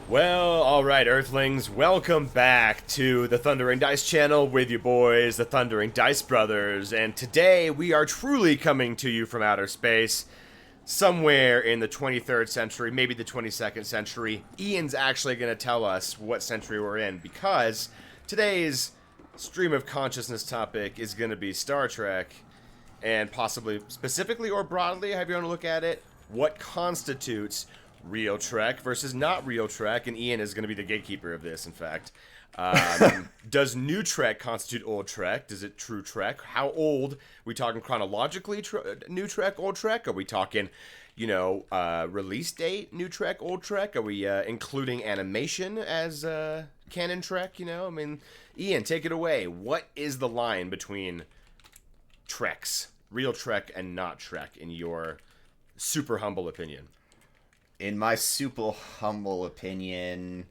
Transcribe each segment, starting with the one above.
Well, alright, Earthlings, welcome back to the Thundering Dice channel with you boys, the Thundering Dice Brothers, and today we are truly coming to you from outer space, somewhere in the 23rd century, maybe the 22nd century. Ian's actually going to tell us what century we're in, because today's stream of consciousness topic is going to be Star Trek, and possibly, specifically or broadly, however you want to look at it, what constitutes real Trek versus not real Trek, and Ian is going to be the gatekeeper of this, in fact. Does new Trek constitute old Trek? Does it true Trek? How old? Are we talking chronologically new Trek, old Trek? Are we talking, release date, new Trek, old Trek? Are we including animation as canon Trek, Ian, take it away. What is the line between Treks, real Trek and not Trek, in your super humble opinion? In my super humble opinion,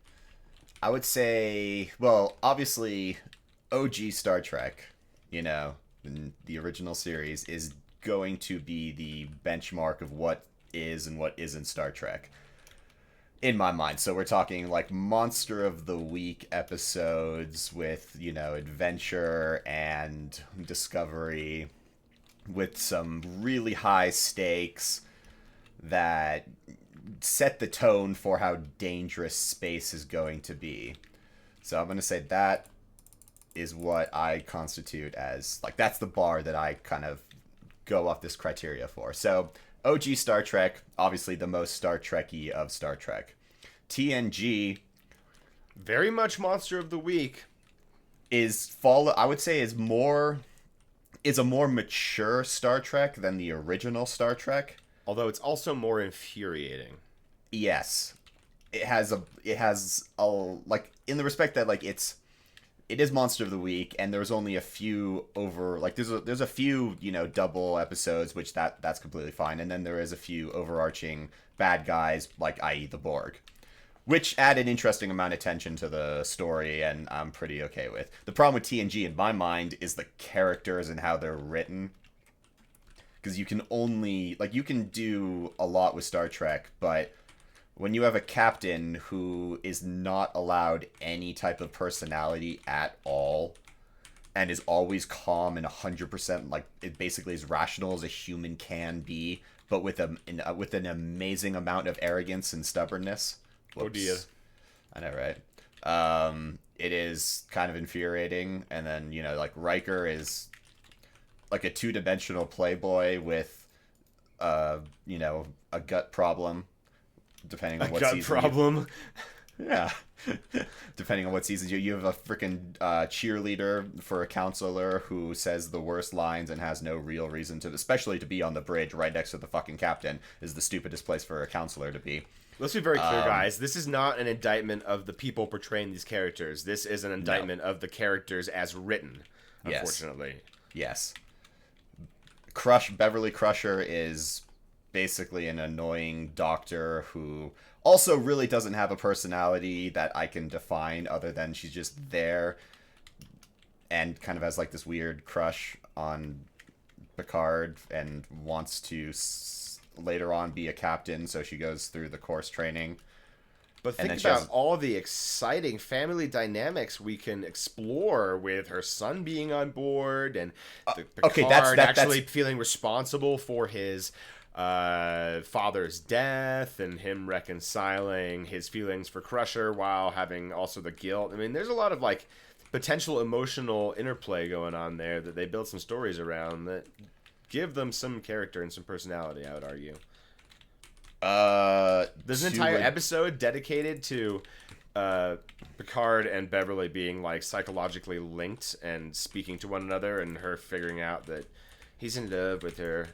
I would say, well, obviously, OG Star Trek, in the original series, is going to be the benchmark of what is and what isn't Star Trek, in my mind. So we're talking, like, Monster of the Week episodes with, adventure and discovery, with some really high stakes that set the tone for how dangerous space is going to be. So I'm going to say that is what I constitute as, like, that's the bar that I kind of go off this criteria for. So OG Star Trek, obviously the most Star Trek-y of Star Trek. TNG, very much Monster of the Week, I would say is a more mature Star Trek than the original Star Trek. Although it's also more infuriating. Yes. It has like, in the respect that, like, it is Monster of the Week, and there's only a few there's a few, double episodes, which that's completely fine, and then there is a few overarching bad guys, like, i.e. the Borg, which add an interesting amount of tension to the story, and I'm pretty okay with. The problem with TNG, in my mind, is the characters and how they're written. Because you can do a lot with Star Trek, but when you have a captain who is not allowed any type of personality at all, and is always calm and 100%, like, it basically as rational as a human can be, but with an amazing amount of arrogance and stubbornness. Whoops. Oh dear. I know, right? It is kind of infuriating, and then, like, Riker is like a two-dimensional playboy with, a gut problem, depending on what season. A gut problem? Yeah. Depending on what season you have a freaking cheerleader for a counselor who says the worst lines and has no real reason to, especially to be on the bridge right next to the fucking captain, is the stupidest place for a counselor to be. Let's be very clear, guys. This is not an indictment of the people portraying these characters. This is an indictment of the characters as written, unfortunately. Yes. Beverly Crusher is basically an annoying doctor who also really doesn't have a personality that I can define, other than she's just there and kind of has, like, this weird crush on Picard and wants to later on be a captain, so she goes through the course training. But think about all the exciting family dynamics we can explore with her son being on board, and Picard actually feeling responsible for his father's death, and him reconciling his feelings for Crusher while having also the guilt. I mean, there's a lot of, like, potential emotional interplay going on there that they build some stories around that give them some character and some personality, I would argue. There's an entire episode dedicated to Picard and Beverly being, like, psychologically linked and speaking to one another, and her figuring out that he's in love with her.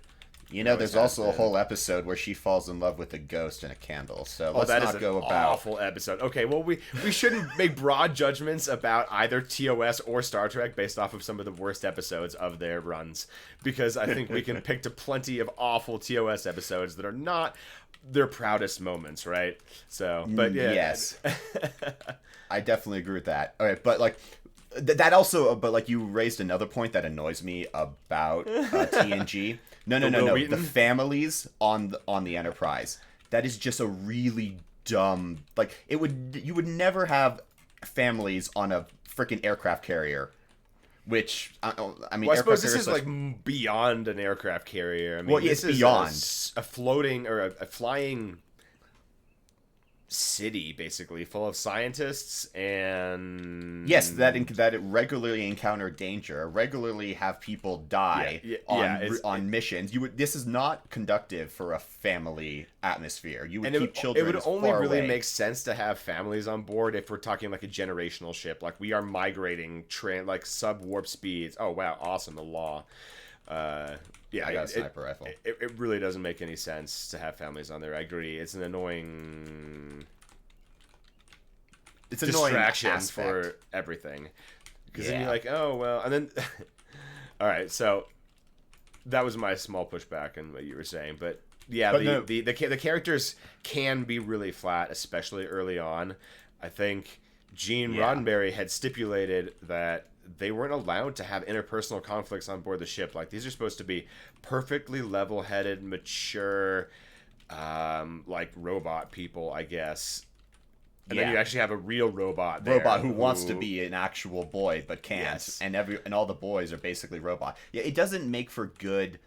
There's also a whole episode where she falls in love with a ghost and a candle. So let's not go about. Awful episode. Okay, well, we shouldn't make broad judgments about either TOS or Star Trek based off of some of the worst episodes of their runs, because I think we can pick to plenty of awful TOS episodes that are not their proudest moments, right? So, but yeah. Yes. I definitely agree with that. Okay, but, like, that also, but, like, you raised another point that annoys me about TNG. No. The families on the Enterprise. That is just a really dumb. Like you would never have families on a freaking aircraft carrier. Which I mean, well, I suppose this is like like beyond an aircraft carrier. I mean, well, this it's is beyond a floating or a flying city, basically, full of scientists and yes, that it regularly encounter danger, regularly have people die on missions. This is not conductive for a family atmosphere. You would keep children. It would only really away. make sense to have families on board if we're talking like a generational ship, like we are migrating like sub warp speeds. Oh wow, awesome! The law. Yeah, I got a sniper rifle. It really doesn't make any sense to have families on there. I agree. It's an annoying. It's distraction for everything. Because then you're like, oh well, and then, all right. So that was my small pushback on what you were saying, but yeah, the characters can be really flat, especially early on. I think Gene Roddenberry had stipulated that they weren't allowed to have interpersonal conflicts on board the ship. Like, these are supposed to be perfectly level-headed, mature, like robot people, I guess. And then you actually have a real robot there. Who wants to be an actual boy but can't. Yes. And all the boys are basically robot. Yeah, it doesn't make for good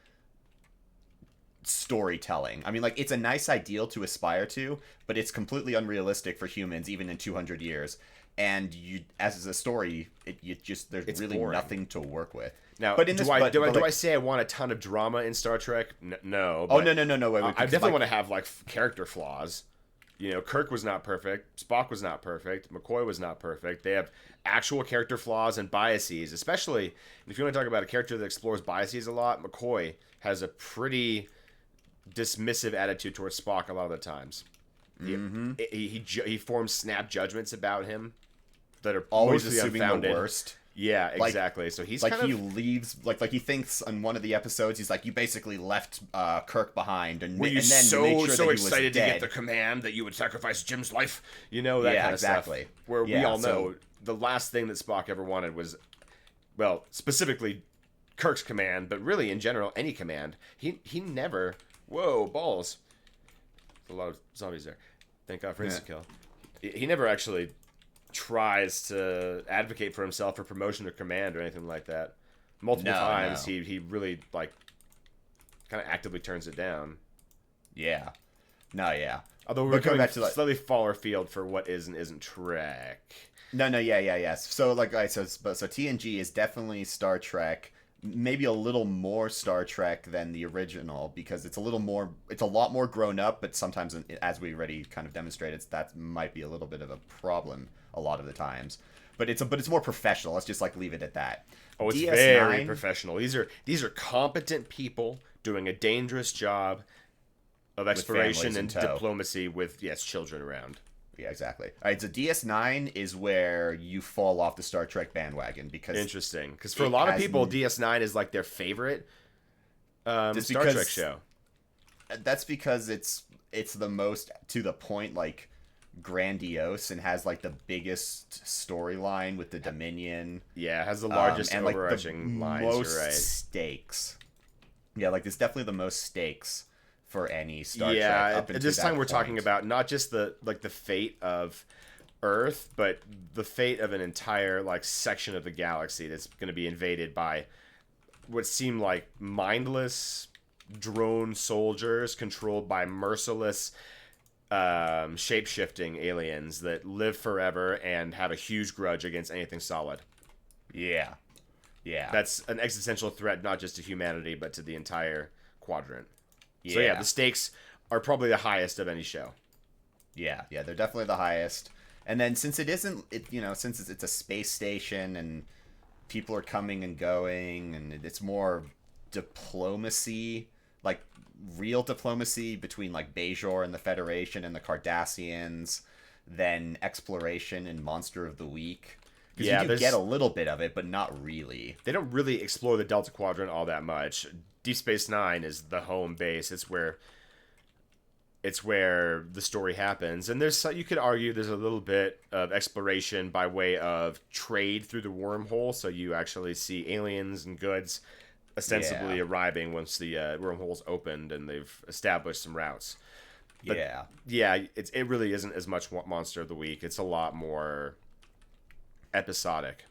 storytelling. I mean, like, it's a nice ideal to aspire to, but it's completely unrealistic for humans even in 200 years. And as a story, there's really boring. Nothing to work with. Now, but do I say I want a ton of drama in Star Trek? No. Oh, no. Wait, I definitely want to have like character flaws. You know, Kirk was not perfect. Spock was not perfect. McCoy was not perfect. They have actual character flaws and biases, especially if you want to talk about a character that explores biases a lot. McCoy has a dismissive attitude towards Spock a lot of the times. Mm-hmm. He forms snap judgments about him that are always mostly assuming unfounded. The worst. Yeah, exactly. So he's he leaves like he thinks on one of the episodes he's like, you basically left Kirk behind, and were you and then so made sure that excited to get the command that you would sacrifice Jim's life? You know, that kind of exactly. stuff. Where we all know the last thing that Spock ever wanted was, well, specifically Kirk's command, but really in general any command. He never. Whoa, balls! There's a lot of zombies there. Thank God for insta-kill. He never actually tries to advocate for himself for promotion or command or anything like that. Multiple times he really like kind of actively turns it down. Yeah. Although we're going back to slightly far afield for what is and isn't Trek. Yeah. So so TNG is definitely Star Trek. Maybe a little more Star Trek than the original because it's a lot more grown up, but sometimes, as we already kind of demonstrated, that might be a little bit of a problem a lot of the times. But it's more professional. Let's just like leave it at that. Oh, it's very professional. These are competent people doing a dangerous job of exploration and diplomacy with children around. Yeah, exactly. All right, so DS9 is where you fall off the Star Trek bandwagon because interesting. Because for a lot of people, DS9 is like their favorite Star Trek show. That's because it's the most to the point, like grandiose, and has like the biggest storyline with the Dominion. Yeah, it has the largest and overarching like the lines. most You're right. stakes. Yeah, like there's definitely the most stakes for any Star Trek. Up at this time we're talking about not just the fate of Earth, but the fate of an entire like section of the galaxy that's going to be invaded by what seem like mindless drone soldiers controlled by merciless shape-shifting aliens that live forever and have a huge grudge against anything solid. Yeah. That's an existential threat not just to humanity but to the entire quadrant. So the stakes are probably the highest of any show. Yeah, they're definitely the highest. And then since it's a space station and people are coming and going, and it's more diplomacy, like real diplomacy between like Bajor and the Federation and the Cardassians, than exploration and Monster of the Week. Because you do get a little bit of it, but not really. They don't really explore the Delta Quadrant all that much. Deep Space Nine is the home base. It's where the story happens, and you could argue there's a little bit of exploration by way of trade through the wormhole. So you actually see aliens and goods ostensibly arriving once the wormhole's opened and they've established some routes. But Yeah. yeah, it really isn't as much Monster of the Week. It's a lot more episodic.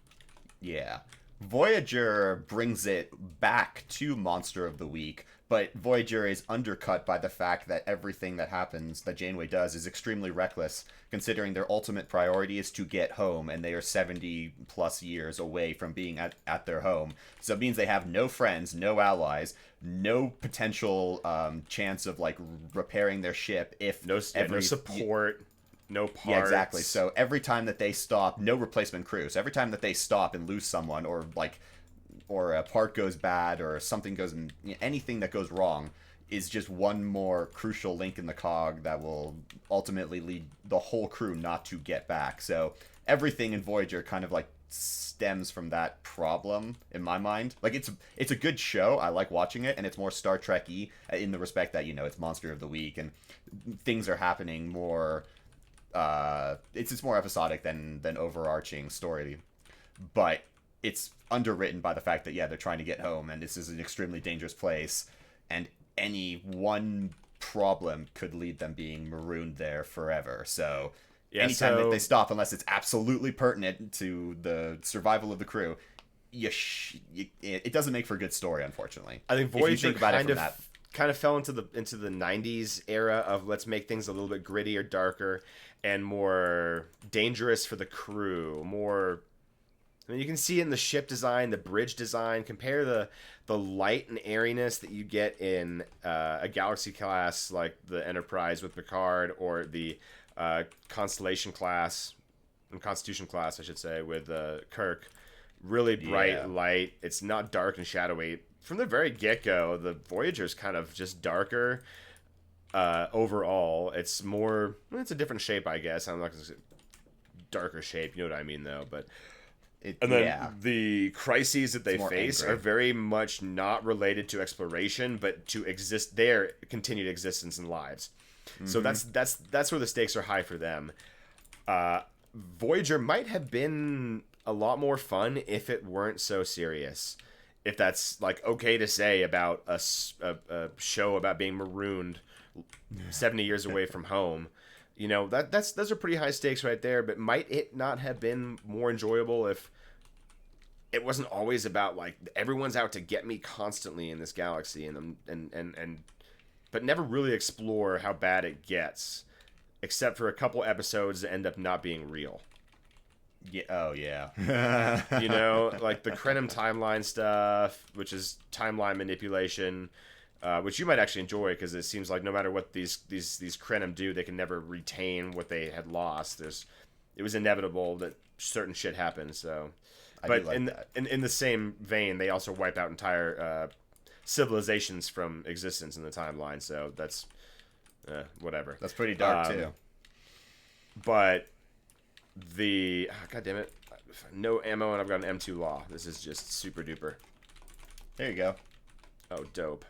Yeah. Voyager brings it back to Monster of the Week, but Voyager is undercut by the fact that everything that happens, that Janeway does, is extremely reckless, considering their ultimate priority is to get home, and they are 70 plus years away from being at their home. So it means they have no friends, no allies, no potential chance of, like, repairing their ship if no support. No parts. Yeah, exactly. So every time that they stop, no replacement crew. So every time that they stop and lose someone, or a part goes bad, or something goes, anything that goes wrong, is just one more crucial link in the cog that will ultimately lead the whole crew not to get back. So everything in Voyager kind of like stems from that problem in my mind. Like it's a good show. I like watching it, and it's more Star Trek-y in the respect that, it's Monster of the Week and things are happening more. It's more episodic than overarching story, but it's underwritten by the fact that they're trying to get home, and this is an extremely dangerous place, and any one problem could lead them being marooned there forever. So anytime that they stop, unless it's absolutely pertinent to the survival of the crew, it doesn't make for a good story, unfortunately. I think Voyager kind of fell into the 90s era of let's make things a little bit grittier, darker, and more dangerous for the crew. More, I mean, you can see it in the ship design, the bridge design. Compare the light and airiness that you get in a Galaxy class like the Enterprise with Picard, or the Constellation class, and Constitution class, I should say, with Kirk. Really bright light. It's not dark and shadowy. From the very get-go, the Voyager's kind of just darker. Overall, it's more. It's a different shape, I guess. I'm not going to say darker shape. You know what I mean, though. But the crises that they face are very much not related to exploration, but to their continued existence and lives. Mm-hmm. So that's where the stakes are high for them. Voyager might have been a lot more fun if it weren't so serious. If that's like okay to say about a show about being marooned 70 years away from home, those are pretty high stakes right there. But might it not have been more enjoyable if it wasn't always about like everyone's out to get me constantly in this galaxy, but never really explore how bad it gets, except for a couple episodes that end up not being real. Yeah. Oh, yeah. Like the Krenim timeline stuff, which is timeline manipulation, which you might actually enjoy because it seems like no matter what these Krenim do, they can never retain what they had lost. It was inevitable that certain shit happens. So, but in the same vein, they also wipe out entire civilizations from existence in the timeline. So that's whatever. That's pretty dark too. But God damn it, no ammo, and I've got an M2 Law. This is just super duper. There you go. Oh, dope.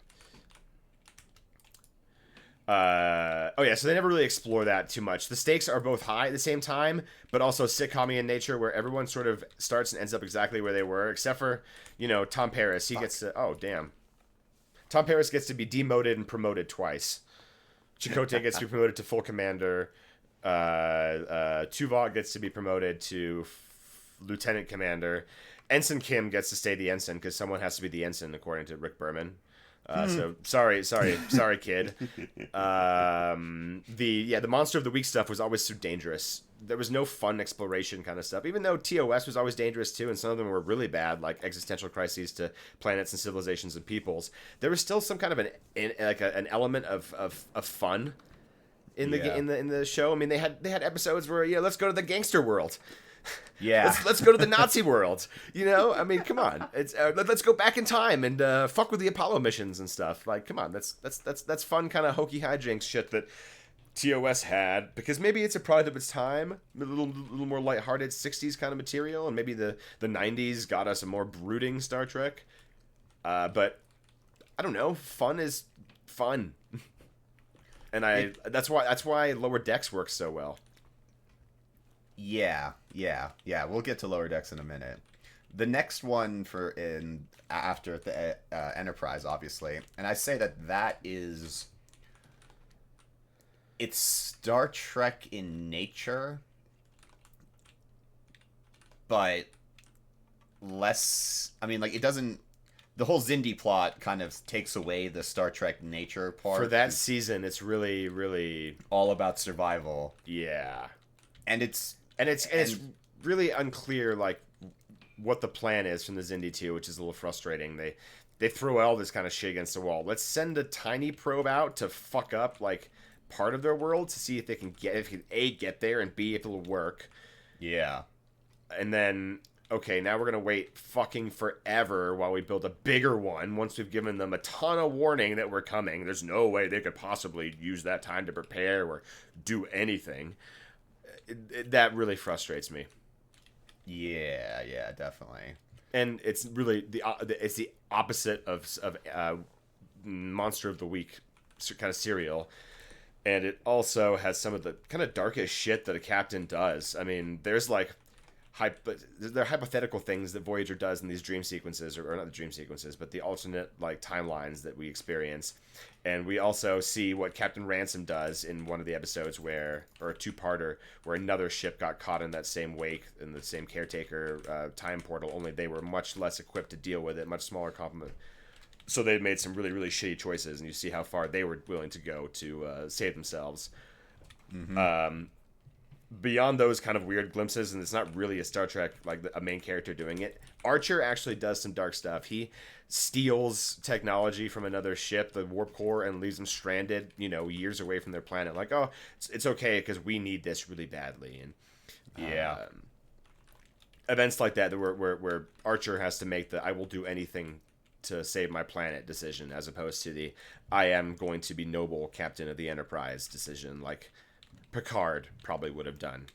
So they never really explore that too much. The stakes are both high at the same time, but also sitcom-y in nature, where everyone sort of starts and ends up exactly where they were, except for, Tom Paris. He gets to... Oh, damn. Tom Paris gets to be demoted and promoted twice. Chakotay gets to be promoted to full commander. Tuvok gets to be promoted to lieutenant commander. Ensign Kim gets to stay the ensign because someone has to be the ensign according to Rick Berman. So sorry, kid. The Monster of the Week stuff was always so dangerous. There was no fun exploration kind of stuff, even though TOS was always dangerous too, and some of them were really bad, like existential crises to planets and civilizations and peoples. There was still some kind of an element of fun in the show. I mean, they had episodes where let's go to the gangster world. Yeah, let's go to the Nazi world. I mean, come on. It's let's go back in time and fuck with the Apollo missions and stuff. Like, come on, that's fun kind of hokey hijinks shit that TOS had, because maybe it's a product of its time, a little more lighthearted 60s kind of material, and maybe the 90s got us a more brooding Star Trek. But I don't know. Fun is fun, and that's why Lower Decks works so well. Yeah. We'll get to Lower Decks in a minute. The next one after the Enterprise, obviously, and I say that is it's Star Trek in nature, but less. I mean, like, it doesn't. The whole Xindi plot kind of takes away the Star Trek nature part. For that season, it's really, really all about survival. Yeah, and it's really unclear, like, what the plan is from the Xindi 2, which is a little frustrating. They throw all this kind of shit against the wall. Let's send a tiny probe out to fuck up, like, part of their world to see if they can get there, and B, if it'll work. Yeah. And then, okay, now we're gonna wait fucking forever while we build a bigger one. Once we've given them a ton of warning that we're coming, there's no way they could possibly use that time to prepare or do anything. That really frustrates me. Yeah, definitely. And it's really the opposite of Monster of the Week kind of serial. And it also has some of the kind of darkest shit that a captain does. I mean, there's like there are hypothetical things that Voyager does in these dream sequences, or not the dream sequences, but the alternate like timelines that we experience. And we also see what Captain Ransom does in one of the episodes or a two-parter, where another ship got caught in that same wake, in the same caretaker time portal, only they were much less equipped to deal with it, much smaller complement. So they made some really, really shitty choices, and you see how far they were willing to go to save themselves. Mm-hmm. Beyond those kind of weird glimpses, and it's not really a Star Trek, like a main character doing it, Archer actually does some dark stuff. He steals technology from another ship, the warp core, and leaves them stranded, years away from their planet. Like, oh, it's okay because we need this really badly. And yeah, events like that where Archer has to make the "I will do anything to save my planet" decision, as opposed to the "I am going to be noble captain of the Enterprise" decision, like Picard probably would have done.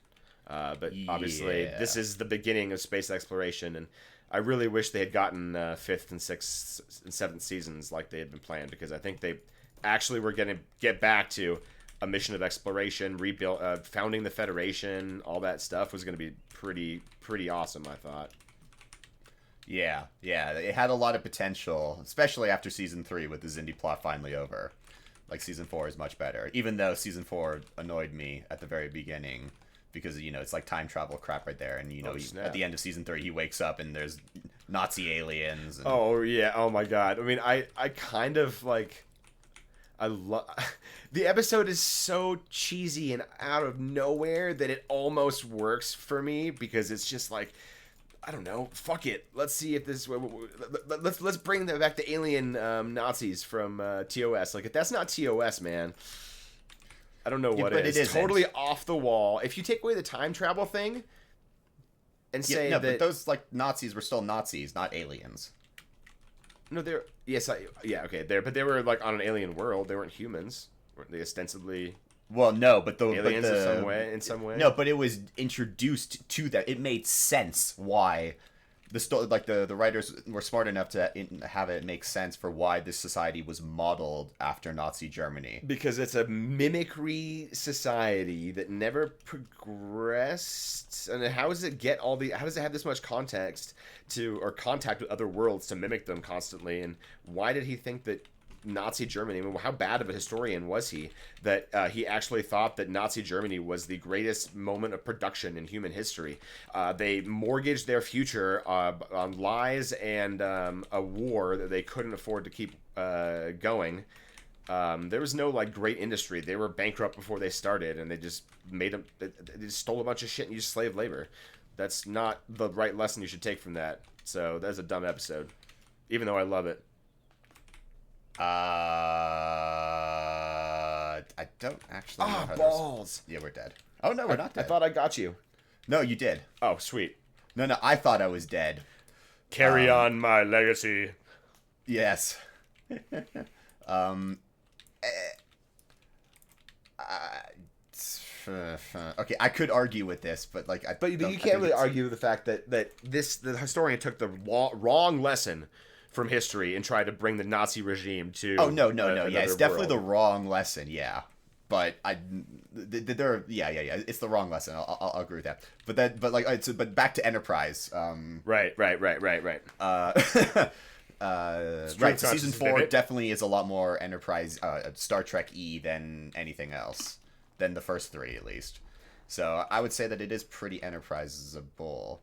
But obviously, this is the beginning of space exploration, and I really wish they had gotten 5th and 6th and 7th seasons like they had been planned, because I think they actually were going to get back to a mission of exploration, rebuild, founding the Federation, all that stuff was going to be pretty awesome, I thought. Yeah, it had a lot of potential, especially after Season 3 with the Xindi plot finally over. Like, Season 4 is much better, even though Season 4 annoyed me at the very beginning, because, it's like time travel crap right there, and, at the end of Season 3, he wakes up and there's Nazi aliens. And... Oh, yeah, oh my god. I mean, I kind of, like... I love... The episode is so cheesy and out of nowhere that it almost works for me, because it's just like... I don't know. Fuck it. Let's see if this. Let's bring them back the alien Nazis from TOS. Like, if that's not TOS, man, I don't know what it is. It's totally off the wall. If you take away the time travel thing and say that, but those Nazis were still Nazis, not aliens. No, they're okay. But they were like on an alien world. They weren't humans. Weren't they ostensibly? Well, no, but aliens in some way. No, but it was introduced to that. It made sense why the writers were smart enough to have it make sense for why this society was modeled after Nazi Germany. Because it's a mimicry society that never progressed. And how does it have this much context or contact with other worlds to mimic them constantly? And why did he think that Nazi Germany, I mean, how bad of a historian was he that he actually thought that Nazi Germany was the greatest moment of production in human history? They mortgaged their future on lies and a war that they couldn't afford to keep going. There was no great industry. They were bankrupt before they started, and they just they just stole a bunch of shit and used slave labor. That's not the right lesson you should take from that. So that's a dumb episode, even though I love it. I don't actually know how balls. Yeah, we're dead. Oh, no, we're not dead. I thought I got you. No, you did. Oh, sweet. No, I thought I was dead. Carry on my legacy. Yes. Okay, I could argue with this, but but you can't really argue with the fact that the historian took the wrong lesson from history and tried to bring the Nazi regime to. Oh no! Yeah, it's definitely the wrong lesson. Yeah, but it's the wrong lesson. I'll agree with that. But back to Enterprise. Right. Right. So season 4 definitely is a lot more Enterprise, Star Trek-y than anything else. than the first three, at least. So I would say that it is pretty Enterpriseable.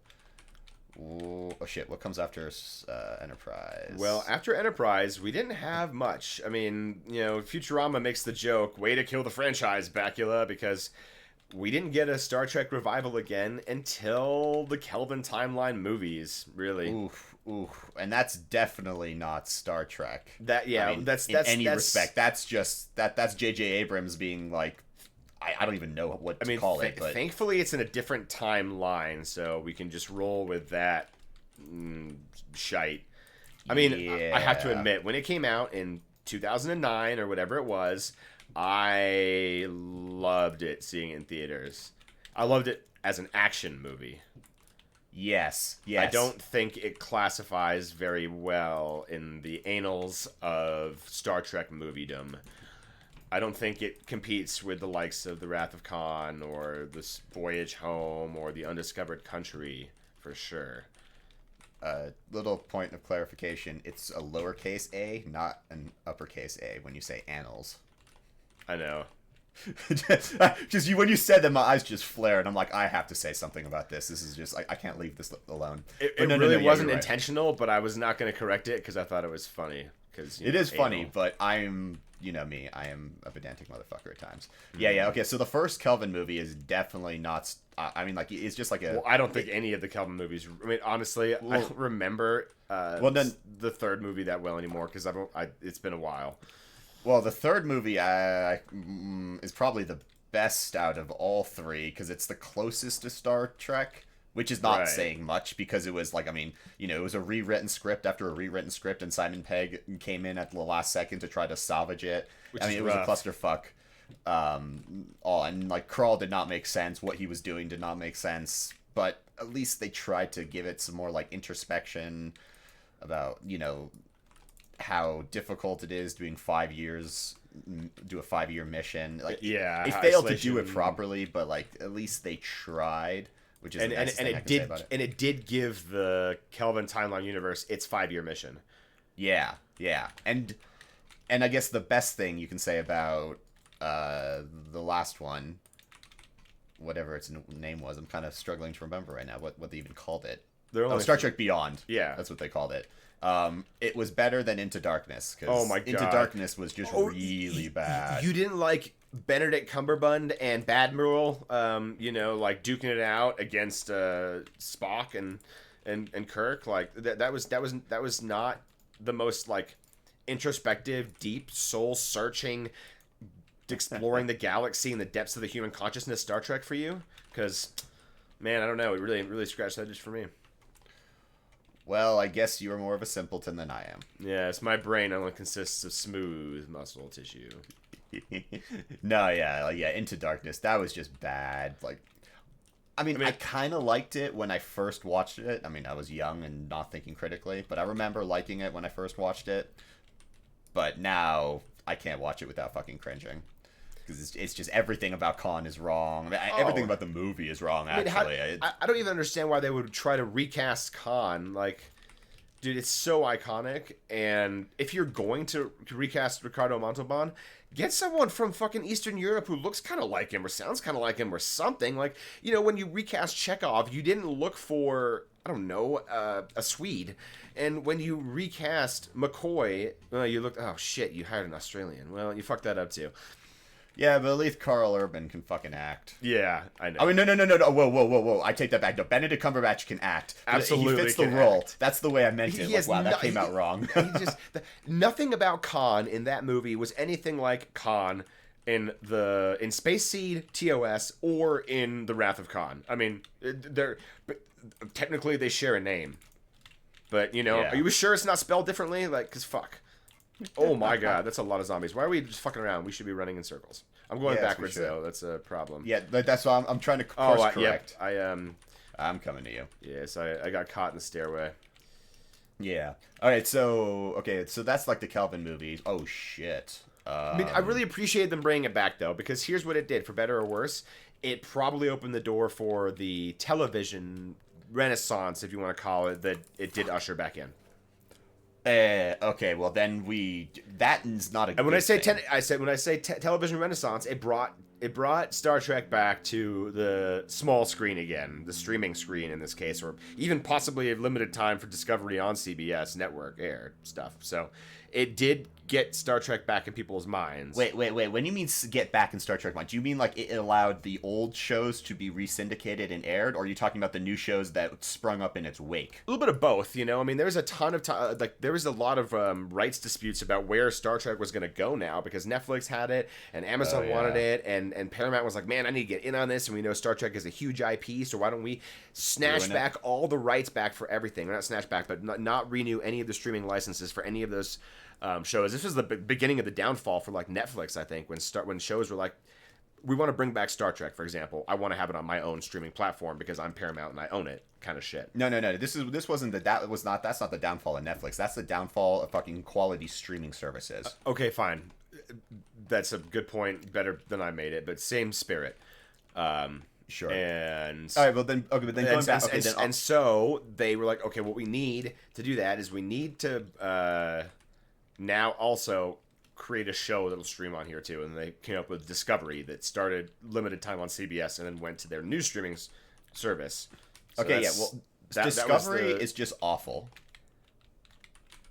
Oh shit, what comes after Enterprise? Well, after Enterprise, we didn't have much. I mean, Futurama makes the joke, way to kill the franchise, Bakula, because we didn't get a Star Trek revival again until the Kelvin Timeline movies, really. Oof. And that's definitely not Star Trek. That's in any respect. That's just that's J.J. Abrams being like, I don't even know what to call it. But thankfully, it's in a different timeline, so we can just roll with that shite. I mean, I have to admit, when it came out in 2009 or whatever it was, I loved it seeing it in theaters. I loved it as an action movie. Yes. I don't think it classifies very well in the annals of Star Trek moviedom. I don't think it competes with the likes of The Wrath of Khan or The Voyage Home or The Undiscovered Country, for sure. Little point of clarification. It's a lowercase a, not an uppercase a when you say annals. I know. Just when you said that, my eyes just flared. I'm like, I have to say something about this. This is just I can't leave this alone. It really wasn't intentional, but I was not going to correct it because I thought it was funny. It is funny, but I'm, me, I am a pedantic motherfucker at times. Yeah. Okay, so the first Kelvin movie is definitely not. I mean, like, it's just like a. Well, I don't think any of the Kelvin movies. I mean, honestly, I don't remember. The third movie that well anymore because it's been a while. Well, the third movie is probably the best out of all three because it's the closest to Star Trek, which is not saying much because it was like, it was a rewritten script after a rewritten script, and Simon Pegg came in at the last second to try to salvage it. It was a clusterfuck. And like Crawl did not make sense. What he was doing did not make sense. But at least they tried to give it some more like introspection about, how difficult it is doing 5 years, do a 5-year mission. Like, they failed to do it properly, but like at least they tried, which is the best thing I can say about it. And it did give the Kelvin Timeline universe its 5-year mission. Yeah, and I guess the best thing you can say about the last one, whatever its name was, I'm kind of struggling to remember right now what they even called it. Star Trek Beyond. Yeah, that's what they called it. It was better than Into Darkness. Oh my god, Into Darkness was just really bad. You didn't like Benedict Cumberbatch and Badmiral, like duking it out against Spock and Kirk. Like that was not the most like introspective, deep, soul searching, exploring the galaxy and the depths of the human consciousness Star Trek for you? Because, man, I don't know. It really scratched that itch for me. Well, I guess you are more of a simpleton than I am. Yes, my brain only consists of smooth muscle tissue. No, yeah, Into Darkness. That was just bad. Like, I mean I kind of liked it when I first watched it. I was young and not thinking critically, but I remember liking it when I first watched it. But now I can't watch it without fucking cringing. Because it's just everything about Khan is wrong. Everything about the movie is wrong, actually. I don't even understand why they would try to recast Khan. Like, dude, it's so iconic. And if you're going to recast Ricardo Montalban, get someone from fucking Eastern Europe who looks kind of like him or sounds kind of like him or something. Like, when you recast Chekhov, you didn't look for, I don't know, a Swede. And when you recast McCoy, you looked, oh shit, you hired an Australian. Well, you fucked that up too. Yeah, but at least Carl Urban can fucking act. Yeah, I know. I mean, no. Whoa. I take that back. No, Benedict Cumberbatch can act. Absolutely, he fits the role. That's the way I meant it. Wow, that came out wrong. Nothing about Khan in that movie was anything like Khan in Space Seed, TOS, or in The Wrath of Khan. I mean, technically they share a name, but are you sure it's not spelled differently? Like, cause fuck. Oh my god, that's a lot of zombies. Why are we just fucking around? We should be running in circles. I'm going backwards though. That's a problem. Yeah, that's why I'm trying to course correct. I'm coming to you. Yes, I got caught in the stairway. Yeah. All right. So that's like the Kelvin movies. Oh shit. I really appreciate them bringing it back though, because here's what it did, for better or worse. It probably opened the door for the television renaissance, if you want to call it, that it did usher back in. Okay, well then that is not a. And when good I say thing. when I say television renaissance, it brought it brought Star Trek back to the small screen again, the streaming screen in this case, or even possibly a limited time for Discovery on CBS network air stuff. So it did get Star Trek back in people's minds. Wait. When you mean get back in Star Trek mind, do you mean like it allowed the old shows to be resyndicated and aired, or are you talking about the new shows that sprung up in its wake? A little bit of both, you know. I mean, there was a ton of there was a lot of rights disputes about where Star Trek was going to go now, because Netflix had it and Amazon wanted it, and Paramount was like, man, I need to get in on this, and we know Star Trek is a huge IP, so why don't we snatch back all the rights back for everything? Well, not snatch back, but not renew any of the streaming licenses for any of those shows. This was the beginning of the downfall for like Netflix, I think, when shows were like, we want to bring back Star Trek, for example. I want to have it on my own streaming platform because I'm Paramount and I own it, kind of shit. No. This wasn't that's not the downfall of Netflix. That's the downfall of fucking quality streaming services. Okay, fine. That's a good point. Better than I made it, but same spirit. Sure. And all right, well then, okay, but then going back, okay, and so they were like, okay, what we need to do that is we need to now also create a show that'll stream on here too. And they came up with Discovery that started limited time on CBS and then went to their new streaming service. So okay, yeah, well, Discovery is just awful.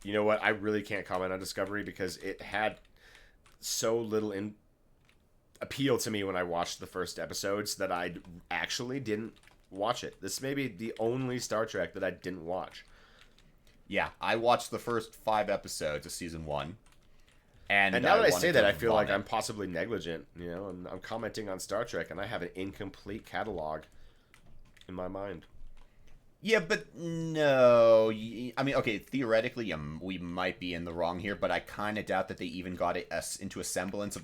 You know what? I really can't comment on Discovery because it had so little appeal to me when I watched the first episodes that I actually didn't watch it. This may be the only Star Trek that I didn't watch. Yeah, I watched the first 5 episodes of season 1. And now that I say that, I feel like I'm possibly negligent. You know, I'm commenting on Star Trek, and I have an incomplete catalog in my mind. Yeah, but no. I mean, okay, theoretically, we might be in the wrong here, but I kind of doubt that they even got it into a semblance of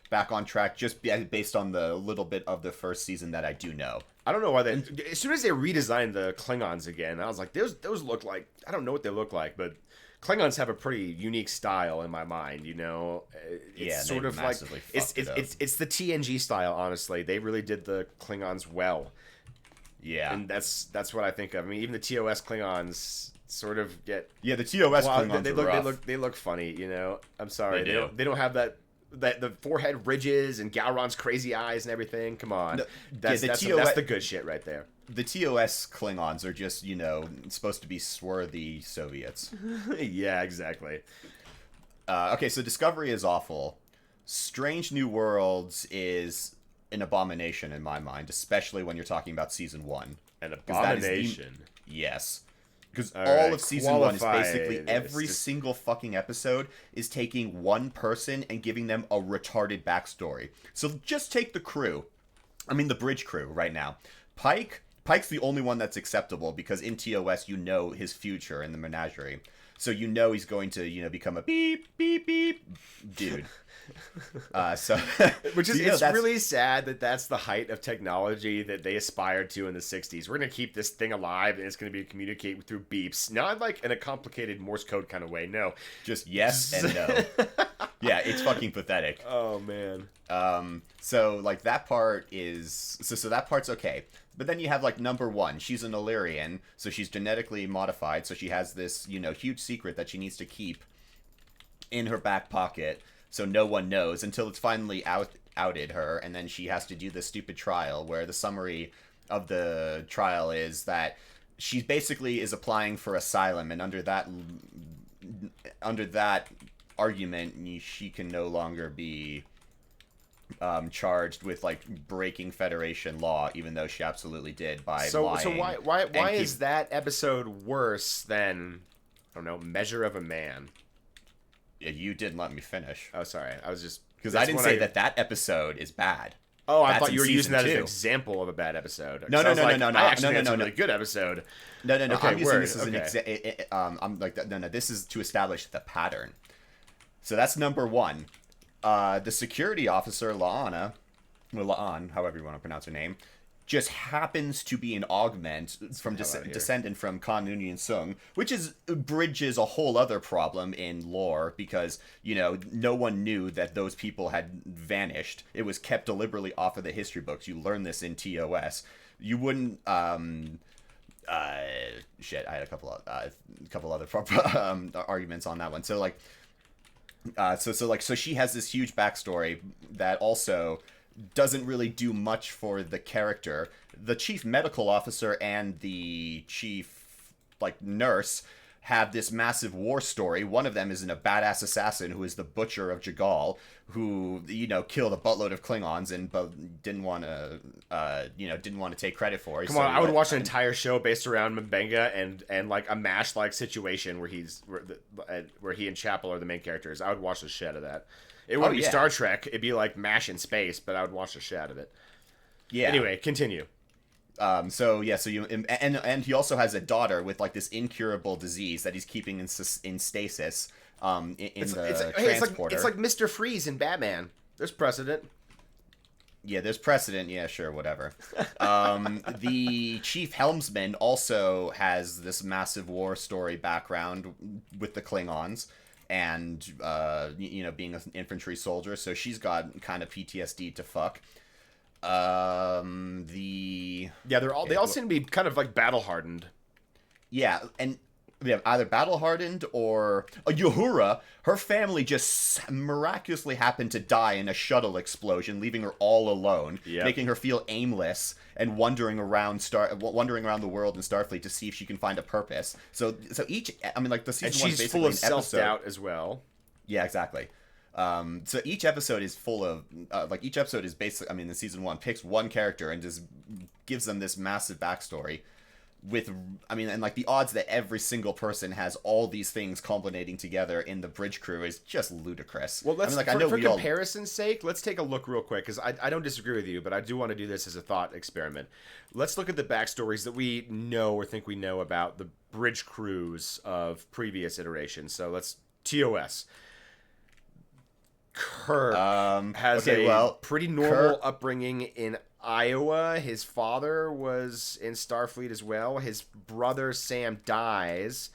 back on track, just based on the little bit of the first season that I do know. I don't know why they. As soon as they redesigned the Klingons again, I was like, those look like, I don't know what they look like, but Klingons have a pretty unique style in my mind, you know. It's sort of like it's the TNG style. Honestly, they really did the Klingons well. Yeah, and that's what I think of. I mean, even the TOS Klingons sort of get the TOS Klingons they look funny, you know. I'm sorry, they don't have that the forehead ridges and Gowron's crazy eyes and everything. Come on, that's the good shit right there. The TOS Klingons are just, you know, supposed to be swarthy Soviets. Yeah, exactly. Okay, so Discovery is awful. Strange New Worlds is an abomination in my mind, especially when you're talking about season 1. An abomination? Yes. Because all of season 1 is basically every single fucking episode is taking one person and giving them a retarded backstory. So just take the crew. I mean, the bridge crew right now. Pike's the only one that's acceptable because in TOS you know his future in the menagerie. So you know he's going to, you know, become a beep, beep, beep dude. Which is, it's really sad that that's the height of technology that they aspired to in the 60s. We're going to keep this thing alive and it's going to be communicated through beeps. Not like in a complicated Morse code kind of way, no. Just yes and no. Yeah, it's fucking pathetic. Oh, man. So, like, that part is... So that part's okay. But then you have, like, number 1. She's an Illyrian, so she's genetically modified, so she has this, you know, huge secret that she needs to keep in her back pocket so no one knows until it's finally outed her, and then she has to do this stupid trial where the summary of the trial is that she basically is applying for asylum, and under that argument, she can no longer be charged with like breaking Federation law, even though she absolutely did by lying. So why is that episode worse than, I don't know, Measure of a Man? Yeah, you didn't let me finish. Oh, sorry. I was just because I didn't say that episode is bad. Oh, I thought you were using that as an example of a bad episode. No. I actually think it's a really good episode. No. Okay, I'm using this as an example. I'm like, no. This is to establish the pattern. So that's number 1. The security officer, La'an, however you want to pronounce her name, just happens to be an augment from descendant from Khan Noonien Sung, which bridges a whole other problem in lore because, you know, no one knew that those people had vanished. It was kept deliberately off of the history books. You learn this in TOS. You wouldn't... shit, I had a couple other arguments on that one. So, like... So she has this huge backstory that also doesn't really do much for the character. The chief medical officer and the chief nurse have this massive war story. One of them is a badass assassin who is the butcher of Jagal, who killed a buttload of Klingons and didn't want to take credit for it. Come on, I would watch an entire show based around Mbenga and like a MASH like situation where he and Chapel are the main characters. I would watch the shit out of that. It wouldn't be Star Trek. It'd be like MASH in space, but I would watch the shit out of it. Yeah. Anyway, continue. So he also has a daughter with this incurable disease that he's keeping in stasis. It's transporter. It's like Mr. Freeze in Batman. There's precedent. Yeah, there's precedent. Yeah, sure, whatever. The chief helmsman also has this massive war story background with the Klingons, and being an infantry soldier, so she's got kind of PTSD to fuck. They all seem to be kind of battle hardened. Yeah, and they have either battle hardened or Uhura. Her family just miraculously happened to die in a shuttle explosion, leaving her all alone, making her feel aimless and wandering around the world in Starfleet to see if she can find a purpose. So the season and one she's full of self-doubt as well. Yeah, exactly. So each episode is full of each episode is basically, in season one picks one character and just gives them this massive backstory with the odds that every single person has all these things culminating together in the bridge crew is just ludicrous. Well, for comparison's sake, let's take a look real quick, because I don't disagree with you, but I do want to do this as a thought experiment. Let's look at the backstories that we know or think we know about the bridge crews of previous iterations. So let's TOS. Kirk has pretty normal upbringing in Iowa. His father was in Starfleet as well. His brother Sam dies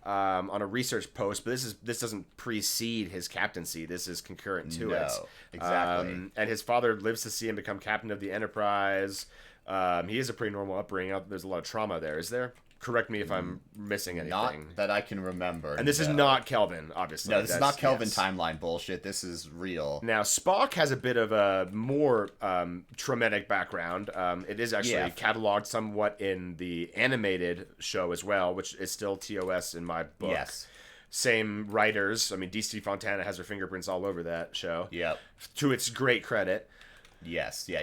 on a research post, but this doesn't precede his captaincy. This is concurrent to it. Exactly. And his father lives to see him become captain of the Enterprise. He has a pretty normal upbringing. There's a lot of trauma there, is there? Correct me if I'm missing anything. Not that I can remember. And this is not Kelvin, obviously. No, this is not Kelvin Timeline bullshit. This is real. Now, Spock has a bit of a more traumatic background. It is actually cataloged somewhat in the animated show as well, which is still TOS in my book. Yes. Same writers. DC Fontana has her fingerprints all over that show. Yep. To its great credit. Yes. The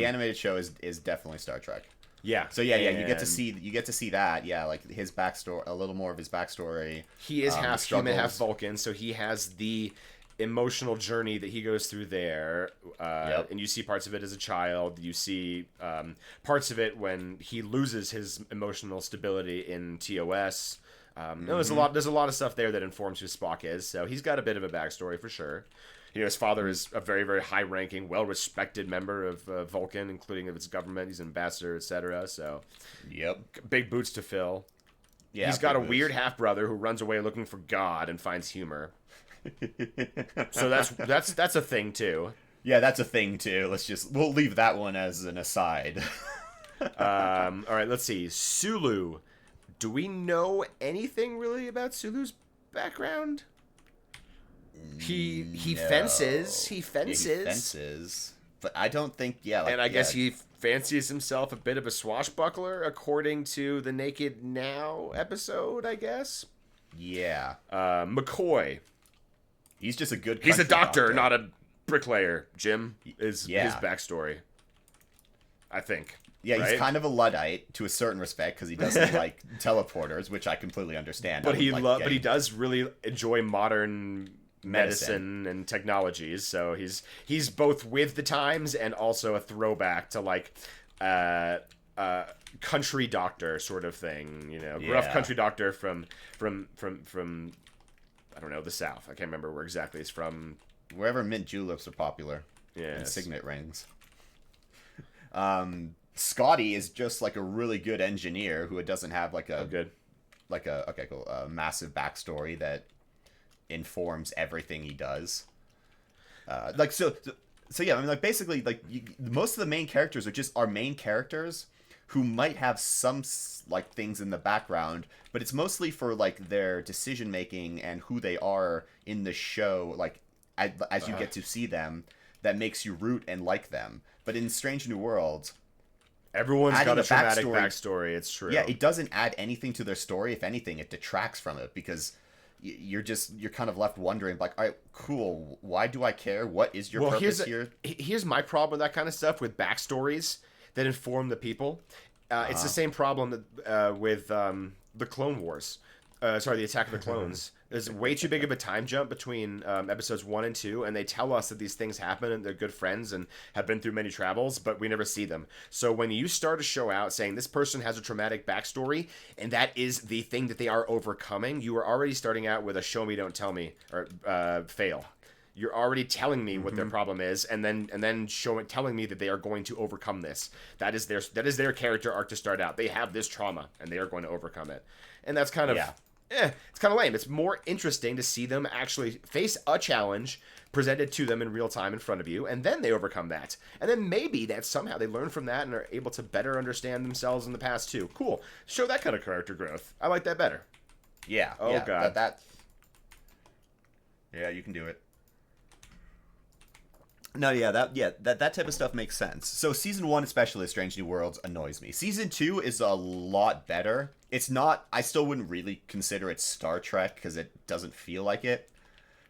animated show is definitely Star Trek. Yeah. So you get to see that. Yeah, his backstory, a little more of his backstory. He is half human, half Vulcan, so he has the emotional journey that he goes through there. And you see parts of it as a child. You see parts of it when he loses his emotional stability in TOS. There's a lot of stuff there that informs who Spock is. So he's got a bit of a backstory for sure. His father is a very, very high-ranking, well-respected member of Vulcan, including of its government. He's an ambassador, etc. So, big boots to fill. Yeah, he's got a weird half-brother who runs away looking for God and finds humor. So that's a thing too. Yeah, that's a thing too. We'll leave that one as an aside. All right, let's see. Sulu. Do we know anything really about Sulu's background? He fences. He fences. But I don't think, I guess he fancies himself a bit of a swashbuckler, according to the Naked Now episode, I guess. Yeah. McCoy. He's just a good He's a doctor, not a bricklayer, Jim, is his backstory. I think. Yeah, right? He's kind of a Luddite to a certain respect because he doesn't like teleporters, which I completely understand. But he does really enjoy modern medicine and technologies, so he's both with the times and also a throwback to country doctor sort of thing, rough country doctor from I don't know, the South. I can't remember where exactly he's from. Wherever mint juleps are popular. Yeah. And signet rings. Scotty is just a really good engineer who doesn't have a massive backstory that informs everything he does. Basically most of the main characters are main characters who might have some like things in the background, but it's mostly for like their decision making and who they are in the show, like as you get to see them, that makes you root and like them. But in Strange New Worlds, everyone's got a traumatic backstory. It's true. Yeah, it doesn't add anything to their story. If anything, it detracts from it, because you're kind of left wondering, like, all right, cool, why do I care? What is your purpose here? Here's my problem with that kind of stuff, with backstories that inform the people. It's the same problem that, with the Clone Wars. The Attack of the Clones. There's way too big of a time jump between episodes 1 and 2, and they tell us that these things happen and they're good friends and have been through many travels, but we never see them. So when you start a show out saying this person has a traumatic backstory, and that is the thing that they are overcoming, you are already starting out with a show me, don't tell me, or fail. You're already telling me what their problem is, and then telling me that they are going to overcome this. That is their character arc to start out. They have this trauma, and they are going to overcome it. And that's kind of it's kind of lame. It's more interesting to see them actually face a challenge presented to them in real time in front of you, and then they overcome that. And then maybe that somehow they learn from that and are able to better understand themselves in the past too. Cool. Show that kind of character growth. I like that better. Yeah. Oh yeah, God. Yeah, you can do it. No, that type of stuff makes sense. So season 1, especially Strange New Worlds, annoys me. Season 2 is a lot better. It's not, I still wouldn't really consider it Star Trek because it doesn't feel like it.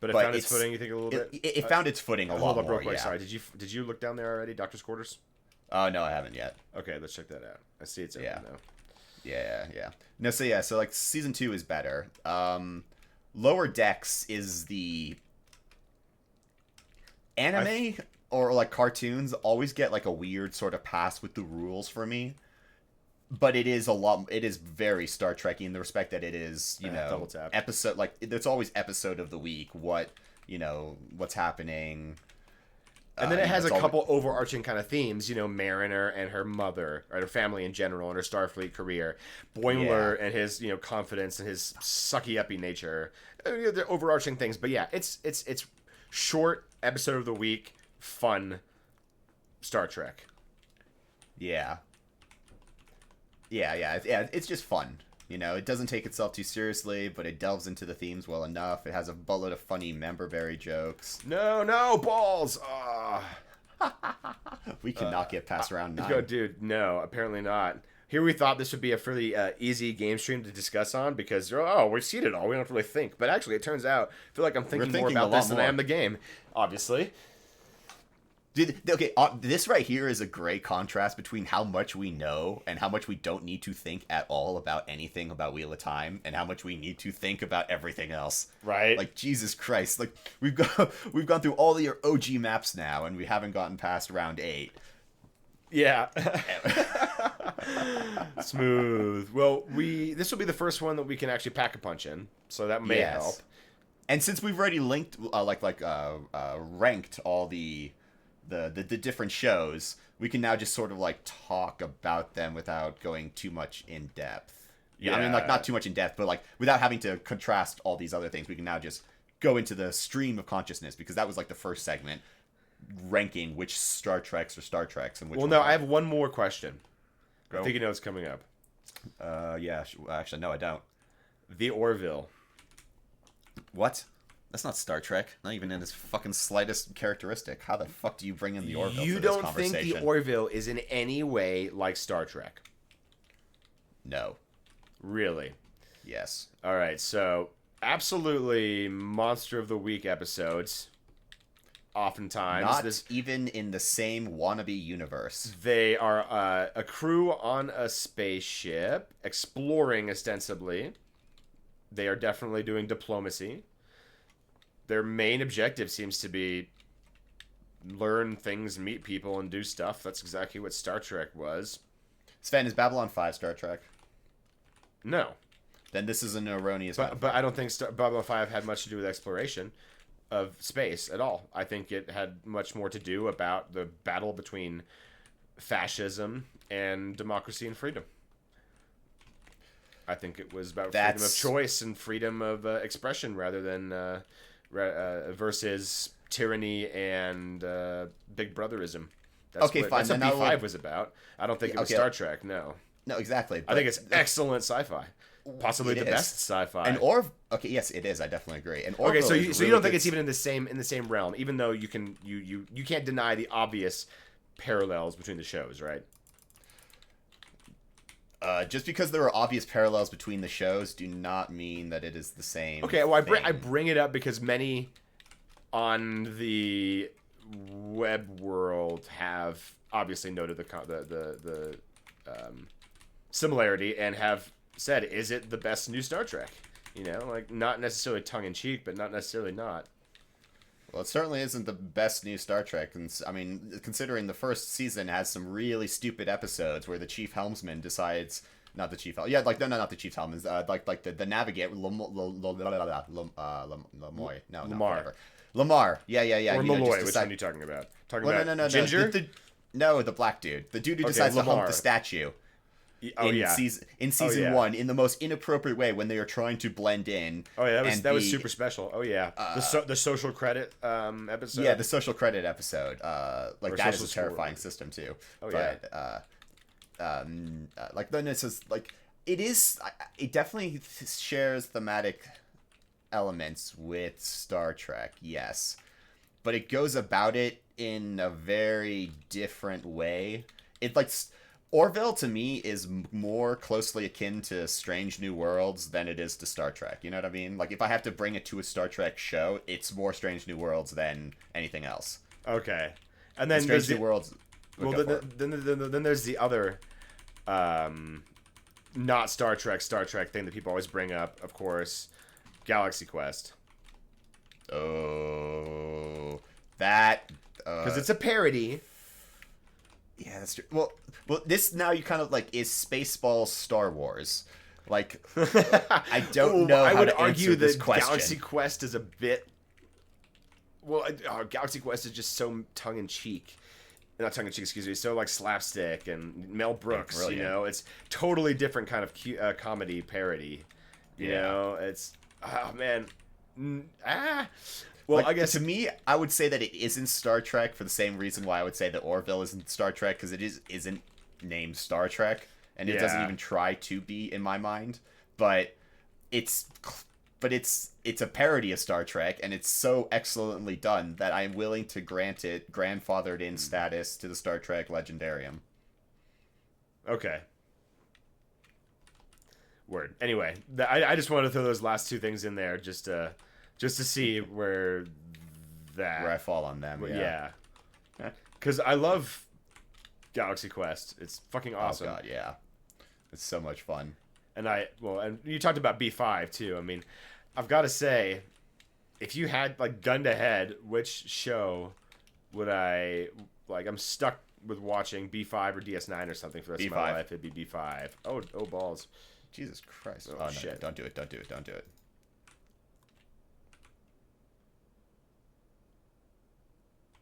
But it found its footing, you think, a little bit? It found its footing a lot hold up, more, real quick, yeah. sorry. Did you look down there already, Doctor's Quarters? Oh, no, I haven't yet. Okay, let's check that out. I see it's open now. Yeah. No, so like season 2 is better. Lower Decks is the anime or like cartoons always get like a weird sort of pass with the rules for me, but it is very Star Trek-y in the respect that it is, episode, like it's always episode of the week, what's happening, and then it has a couple overarching kind of themes, Mariner and her mother, or her family in general, and her Starfleet career, Boimler and his confidence and his sucky-uppy nature. They're overarching things, but yeah, it's short episode of the week, fun Star Trek. Yeah. It's just fun. It doesn't take itself too seriously, but it delves into the themes well enough. It has a buttload of funny memberberry jokes. No, balls! We cannot get past round 9. Go, dude, no, apparently not. Here we thought this would be a fairly easy game stream to discuss on because, we've seen it all. We don't have to really think. But actually, it turns out, I feel like I'm thinking more about this than I am the game, obviously. Dude, okay, this right here is a great contrast between how much we know and how much we don't need to think at all about anything about Wheel of Time, and how much we need to think about everything else. Right. Like, Jesus Christ. Like, we've gone through all the OG maps now, and we haven't gotten past round 8. Yeah. Smooth. Well, this will be the first one that we can actually pack a punch in, so that may help. And since we've already linked, ranked all the different shows, we can now just sort of like talk about them without going too much in depth. Yeah, I mean, like, not too much in depth, but like without having to contrast all these other things, we can now just go into the stream of consciousness, because that was like the first segment, ranking which Star Treks are Star Treks and which. Well, no, I have one more question. Go. I think you know what's coming up. Yeah. Actually, no, I don't. The Orville. What? That's not Star Trek. Not even in its fucking slightest characteristic. How the fuck do you bring in the Orville You for this don't think conversation? the Orville is in any way like Star Trek? No. Really? Yes. All right, so absolutely Monster of the Week episodes. Oftentimes. Not even in the same wannabe universe. They are a crew on a spaceship, exploring ostensibly. They are definitely doing diplomacy. Their main objective seems to be learn things, meet people, and do stuff. That's exactly what Star Trek was. Sven, is Babylon 5 Star Trek? No. Then this is an erroneous But I don't think Babylon 5 had much to do with exploration of space at all. I think it had much more to do about the battle between fascism and democracy and freedom. I think it was about freedom of choice and freedom of expression rather than versus tyranny and Big Brotherism. That's Okay, what, fine. That's what Then B5 was about. I don't think it was Star Trek. No. No, exactly. I think it's excellent sci-fi. Possibly the best sci-fi. And okay, yes, it is. I definitely agree. And okay, so Orville you don't think it's even in the same realm, even though you can't deny the obvious parallels between the shows, right? Just because there are obvious parallels between the shows do not mean that it is the same. Okay, well, I bring it up because many on the web world have obviously noted the similarity and have said, is it the best new Star Trek? You know, like, not necessarily tongue-in-cheek, but not necessarily not. Well, it certainly isn't the best new Star Trek. And I mean, considering the first season has some really stupid episodes where the chief helmsman decides, not the chief, yeah, like no, not the chief helmsman, like the navigator, Lamar, yeah. Or Malloy, which one are you talking about? No, Ginger? No, the black dude, the dude who decides to hump the statue. In season 1, in the most inappropriate way, when they are trying to blend in. Oh yeah, that was super special. Oh yeah, the social credit episode. Yeah, the social credit episode. Like, or that is a terrifying system too. Oh but, like, then it's just like it is. It definitely shares thematic elements with Star Trek. Yes, but it goes about it in a very different way. It like. Orville, to me, is more closely akin to Strange New Worlds than it is to Star Trek. You know what I mean? Like, if I have to bring it to a Star Trek show, it's more Strange New Worlds than anything else. Okay. And then Strange New Worlds... Well, then there's the other not Star Trek thing that people always bring up, of course, Galaxy Quest. Oh... That... Because it's a parody... Yeah, that's true. Well, this now you kind of like is Spaceballs Star Wars. Like, I don't know. I how would to argue answer this that question. Galaxy Quest is a bit. Well, Galaxy Quest is just so tongue in cheek, not tongue in cheek. Excuse me. So like slapstick and Mel Brooks. Brilliant. You know, it's totally different kind of comedy parody. You know, it's man. Well, like, I guess to me, I would say that it isn't Star Trek for the same reason why I would say that Orville isn't Star Trek, because it isn't named Star Trek, and it doesn't even try to be in my mind. But it's a parody of Star Trek, and it's so excellently done that I am willing to grant it grandfathered in status to the Star Trek Legendarium. Okay. Word. Anyway, I just wanted to throw those last two things in there just to see where I fall on them. Yeah. Because I love Galaxy Quest. It's fucking awesome. Oh god, yeah. It's so much fun. And and you talked about B5 too. I mean, I've got to say, if you had like gun to head, which show would I like? I'm stuck with watching B5 or DS9 or something for the rest of my life. It'd be B5. Oh balls. Jesus Christ. Oh no, shit. Don't do it. Don't do it. Don't do it.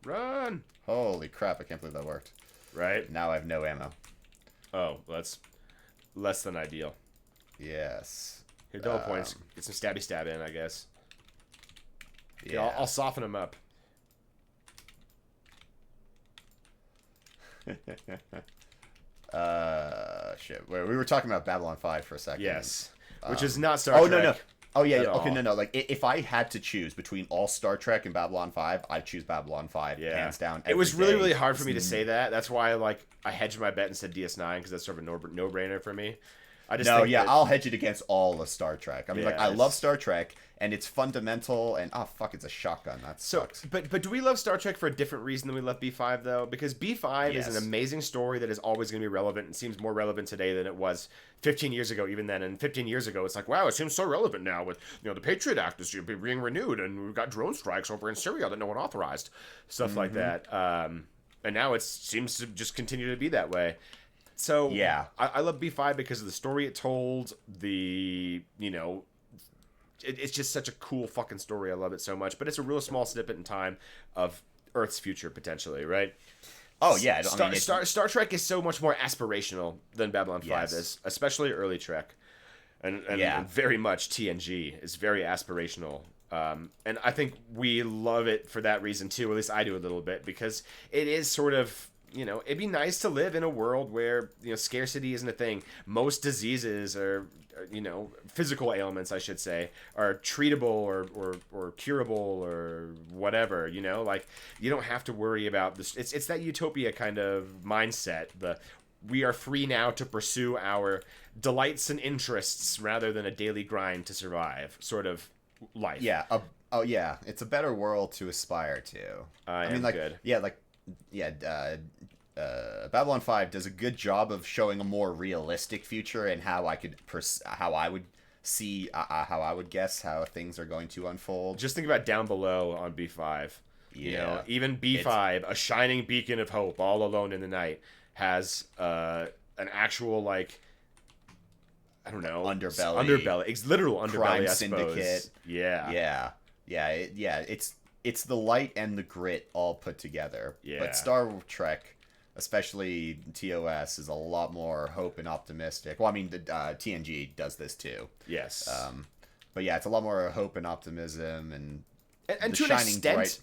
Run! Holy crap, I can't believe that worked. Right? Now I have no ammo. Oh, that's less than ideal. Yes. Here, double points. Get some stab in, I guess. Yeah. I'll soften them up. Shit. We were talking about Babylon 5 for a second. Yes. Which is not Star Trek. No. Oh, yeah. Okay, no. Like, if I had to choose between all Star Trek and Babylon 5, I'd choose Babylon 5, hands down. It was really, really hard for me to say that. That's why, I hedged my bet and said DS9, because that's sort of a no-brainer for me. I'll hedge it against all of Star Trek. I mean, I love Star Trek, and it's fundamental, and it's a shotgun. That sucks. But do we love Star Trek for a different reason than we love B5, though? Because B5 is an amazing story that is always going to be relevant, and seems more relevant today than it was 15 years ago, even then. And 15 years ago, it's like, wow, it seems so relevant now with, the Patriot Act is being renewed, and we've got drone strikes over in Syria that no one authorized. Stuff like that. And now it seems to just continue to be that way. So yeah, I love B5 because of the story it told. It's just such a cool fucking story. I love it so much. But it's a real small snippet in time of Earth's future potentially, right? Oh yeah, Star Trek is so much more aspirational than Babylon 5 is, especially early Trek, and very much TNG is very aspirational. And I think we love it for that reason too. At least I do a little bit, because it is sort of you know, it'd be nice to live in a world where, you know, scarcity isn't a thing. Most diseases you know, physical ailments, I should say, are treatable or curable or whatever, you know? Like, you don't have to worry about this. It's that utopia kind of mindset. We are free now to pursue our delights and interests rather than a daily grind to survive sort of life. Yeah. Yeah. It's a better world to aspire to. I mean, like, good. Yeah, like, yeah. Babylon 5 does a good job of showing a more realistic future and how I would see, how I would guess how things are going to unfold. Just think about Down Below on B5. Yeah. You know, even B5, a shining beacon of hope, all alone in the night, has an actual, like, I don't know, underbelly. It's literal underbelly, crime I suppose. syndicate. Yeah. It's the light and the grit all put together. Yeah. But Star Trek, especially TOS, is a lot more hope and optimistic. Well, I mean, the TNG does this too. Yes. But yeah, it's a lot more hope and optimism and to an extent, bright...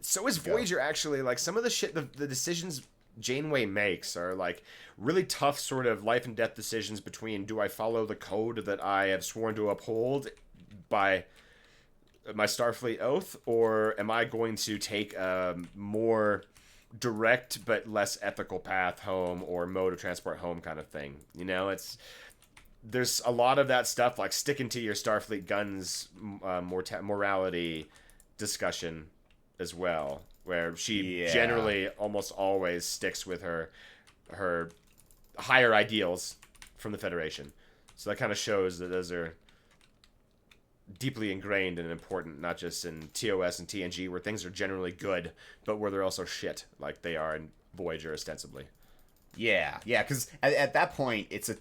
so is Voyager actually. Like, some of the shit, the decisions Janeway makes are like really tough sort of life and death decisions between, do I follow the code that I have sworn to uphold by my Starfleet oath, or am I going to take a more direct but less ethical path home, or mode of transport home kind of thing? You know, there's a lot of that stuff, like sticking to your Starfleet guns morality discussion as well, where she generally almost always sticks with her higher ideals from the Federation. So that kind of shows that those are deeply ingrained and important, not just in TOS and TNG, where things are generally good, but where they're also shit, like they are in Voyager ostensibly. Yeah, because at that point, it's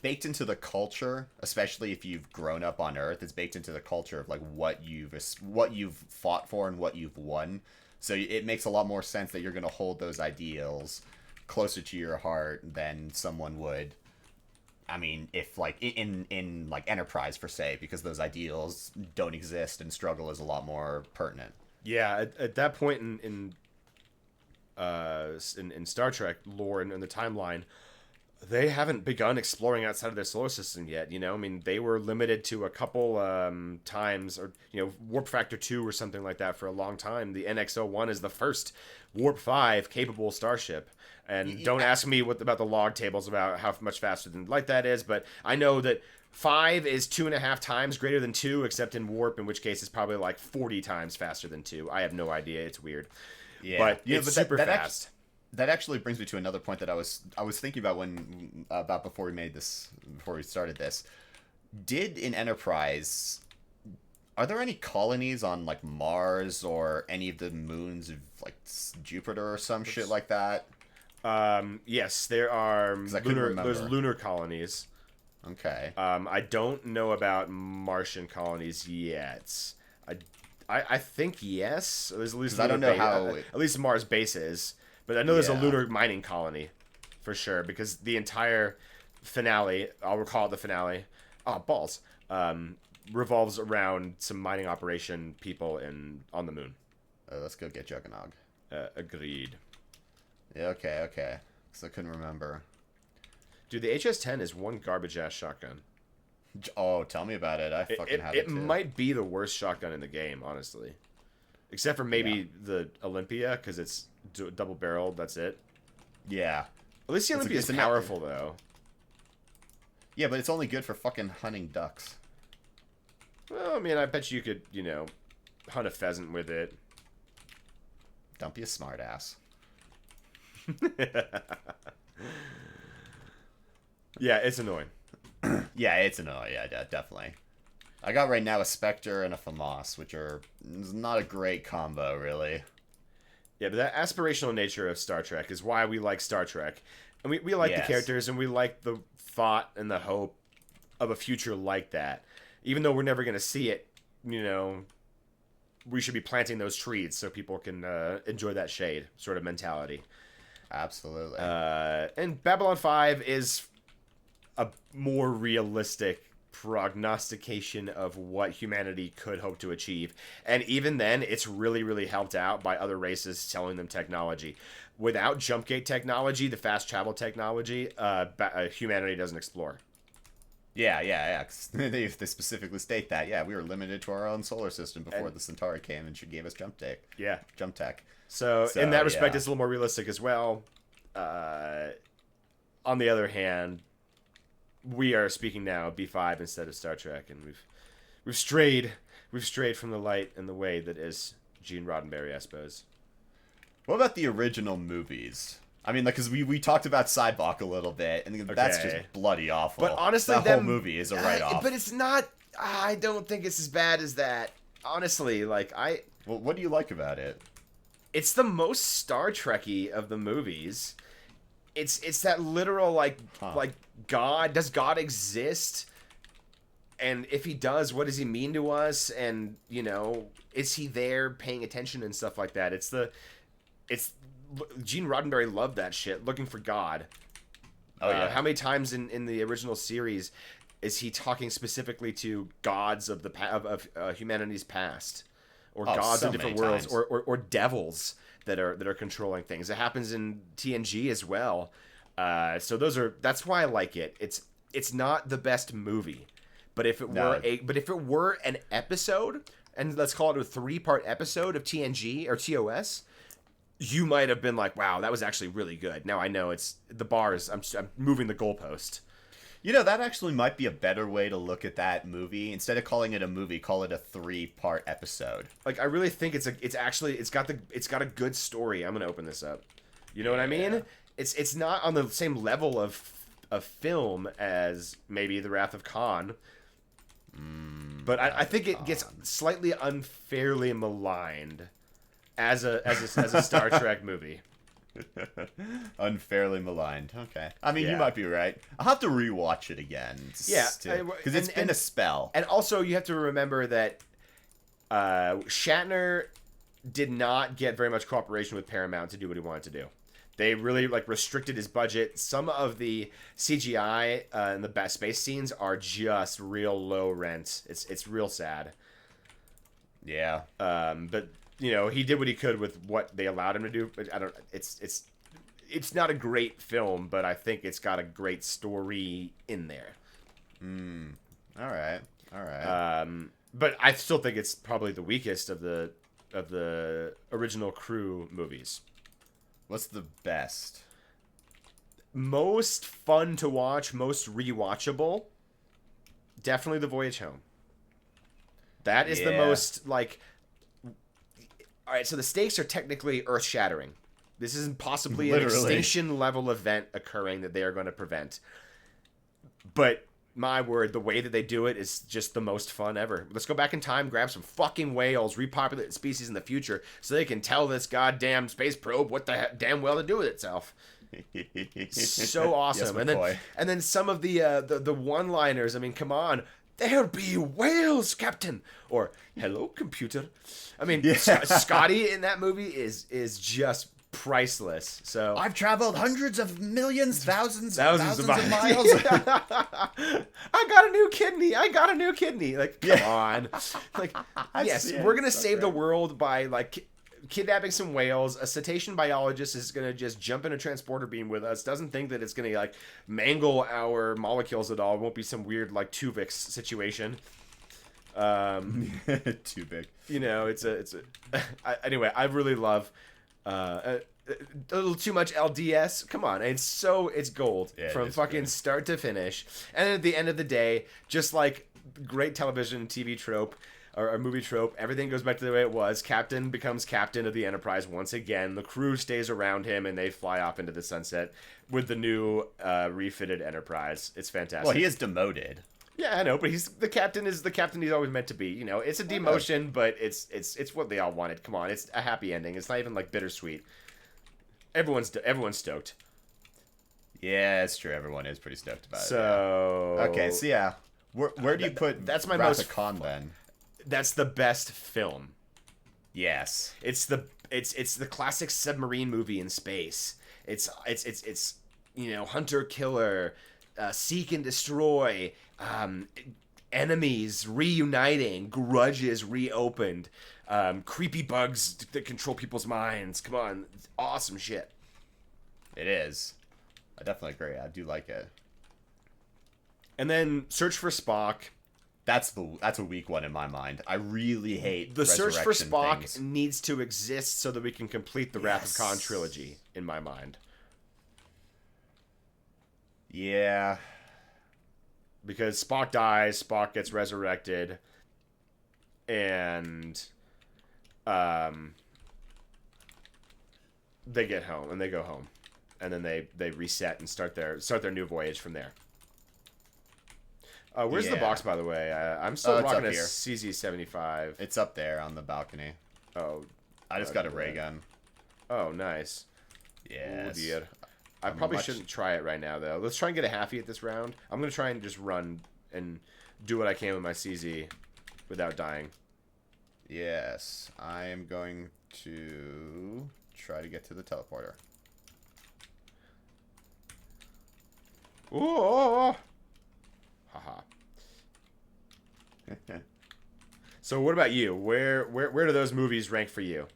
baked into the culture, especially if you've grown up on Earth. It's baked into the culture of like what you've fought for and what you've won. So it makes a lot more sense that you're going to hold those ideals closer to your heart than someone would. I mean, if like in like Enterprise per se, because those ideals don't exist and struggle is a lot more pertinent. Yeah, at that point in Star Trek lore and in the timeline, they haven't begun exploring outside of their solar system yet. You know, I mean, they were limited to a couple times, or, you know, Warp Factor 2 or something like that for a long time. The NX-01 is the first Warp 5 capable starship. And don't ask me about the log tables about how much faster than light that is, but I know that 5 is 2.5 times greater than 2, except in warp, in which case it's probably like 40 times faster than 2. I have no idea. It's weird. Yeah, but it's super fast. That actually brings me to another point that I was thinking about before we started this. In Enterprise, are there any colonies on like Mars or any of the moons of like Jupiter or some shit like that? Yes, there are there's lunar colonies. Okay. I don't know about Martian colonies yet. I think yes. There's at least I don't know how at least Mars bases, but I know there's a lunar mining colony for sure, because the entire finale, I'll recall it, the finale. Oh, balls. Revolves around some mining operation people on the moon. Let's go get Juggernog. Agreed. Yeah, okay. Because I couldn't remember. Dude, the HS-10 is one garbage-ass shotgun. Oh, tell me about it. I fucking had it too. It might be the worst shotgun in the game, honestly. Except for maybe the Olympia, because it's double-barreled, that's it. Yeah. At least the Olympia is powerful, though. Yeah, but it's only good for fucking hunting ducks. Well, I mean, I bet you could, you know, hunt a pheasant with it. Don't be a smartass. Yeah, it's annoying. Yeah, it's annoying. Yeah, definitely. I got right now a Spectre and a FAMAS, which are not a great combo, really. Yeah, but that aspirational nature of Star Trek is why we like Star Trek. And we like the characters, and we like the thought and the hope of a future like that. Even though we're never going to see it, you know, we should be planting those trees so people can enjoy that shade sort of mentality. Absolutely. And Babylon 5 is a more realistic prognostication of what humanity could hope to achieve. And even then, it's really, really helped out by other races selling them technology. Without jump gate technology, the fast travel technology, humanity doesn't explore. Yeah. They specifically state that. Yeah, we were limited to our own solar system before the Centauri came and she gave us jump tech. Yeah. Jump tech. So in that respect, it's a little more realistic as well. On the other hand, we are speaking now B5 instead of Star Trek, and we've strayed from the light and the way that is Gene Roddenberry, I suppose. What about the original movies? I mean, like, because we talked about Cybok a little bit, and that's just bloody awful. But honestly, that whole movie is a write-off. But it's not. I don't think it's as bad as that. Honestly, like Well, what do you like about it? It's the most Star Trek-y of the movies. It's that literal like God. Does God exist? And if he does, what does he mean to us? And is he there paying attention and stuff like that? It's Gene Roddenberry loved that shit, looking for God. Oh yeah. How many times in the original series is he talking specifically to gods of humanity's past, or gods of different worlds, or devils that are controlling things? It happens in TNG as well. So that's why I like it. It's not the best movie, but if it were an episode, and let's call it a 3-part episode of TNG or TOS, you might have been like, wow, that was actually really good. Now I know it's the bars. I'm moving the goalpost. That actually might be a better way to look at that movie. Instead of calling it a movie, call it a 3-part episode. Like, I really think it's got a good story. I'm gonna open this up. You know what I mean? It's not on the same level of film as maybe The Wrath of Khan. But I think it gets slightly unfairly maligned as a Star Trek movie. Unfairly maligned. Okay. I mean, you might be right. I'll have to rewatch it again. Because it's been a spell. And also, you have to remember that Shatner did not get very much cooperation with Paramount to do what he wanted to do. They really restricted his budget. Some of the CGI and the best space scenes are just real low rent. It's real sad. Yeah. But he did what he could with what they allowed him to do. But I don't. It's not a great film, but I think it's got a great story in there. All right. But I still think it's probably the weakest of the original crew movies. What's the best? Most fun to watch, most rewatchable. Definitely The Voyage Home. That is the most all right, so the stakes are technically earth-shattering. This is possibly an extinction-level event occurring that they are going to prevent. But, my word, the way that they do it is just the most fun ever. Let's go back in time, grab some fucking whales, repopulate species in the future, so they can tell this goddamn space probe what the damn well to do with itself. So awesome. Yes, and then some of the one-liners, I mean, come on. There be whales, Captain! Or, hello, computer. I mean, Scotty in that movie is just priceless. So I've traveled hundreds of millions, thousands of miles. I got a new kidney. Like, come on. Like, yes, we're going to save the world by, kidnapping some whales. A cetacean biologist is going to just jump in a transporter beam with us. Doesn't think that it's going to mangle our molecules at all. It won't be some weird Tuvix situation. Too big. Anyway, I really love a little too much LDS. Come on, it's gold from fucking start to finish. And at the end of the day, just like great television TV trope. Or movie trope, everything goes back to the way it was. Captain becomes captain of the Enterprise once again. The crew stays around him, and they fly off into the sunset with the new refitted Enterprise. It's fantastic. Well, he is demoted. Yeah, I know, but the captain is the captain he's always meant to be. It's a demotion, but it's what they all wanted. Come on, it's a happy ending. It's not even bittersweet. Everyone's stoked. Yeah, it's true. Everyone is pretty stoked about it. So okay, so yeah, where do you put that's my Wrath most of Khan then? That's the best film. Yes. It's the classic submarine movie in space. It's hunter killer, seek and destroy, enemies reuniting, grudges reopened, creepy bugs that control people's minds. Come on, it's awesome shit. It is. I definitely agree. I do like it. And then Search for Spock. That's a weak one in my mind. I really hate the Search for Spock things. needs to exist so that we can complete the Wrath of Khan trilogy, in my mind. Yeah. Because Spock dies, Spock gets resurrected, and they get home, and they go home. And then they reset and start their new voyage from there. Where's the box, by the way? I'm still rocking a CZ-75. It's up there on the balcony. Oh. I just got a ray gun. Oh, nice. Yes. Ooh, I probably shouldn't try it right now, though. Let's try and get a halfie at this round. I'm going to try and just run and do what I can with my CZ without dying. Yes. I am going to try to get to the teleporter. Ooh! Haha. So what about you? Where do those movies rank for you?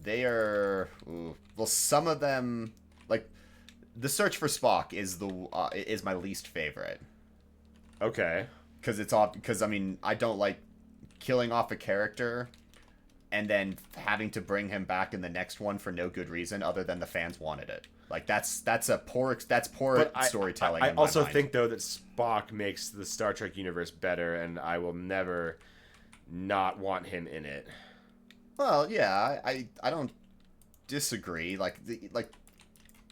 They are well, some of them, like the Search for Spock is my least favorite. Okay. Because I mean, I don't like killing off a character and then having to bring him back in the next one for no good reason other than the fans wanted it. Like that's poor storytelling. I also think though that Spock makes the Star Trek universe better, and I will never not want him in it. Well, yeah, I don't disagree.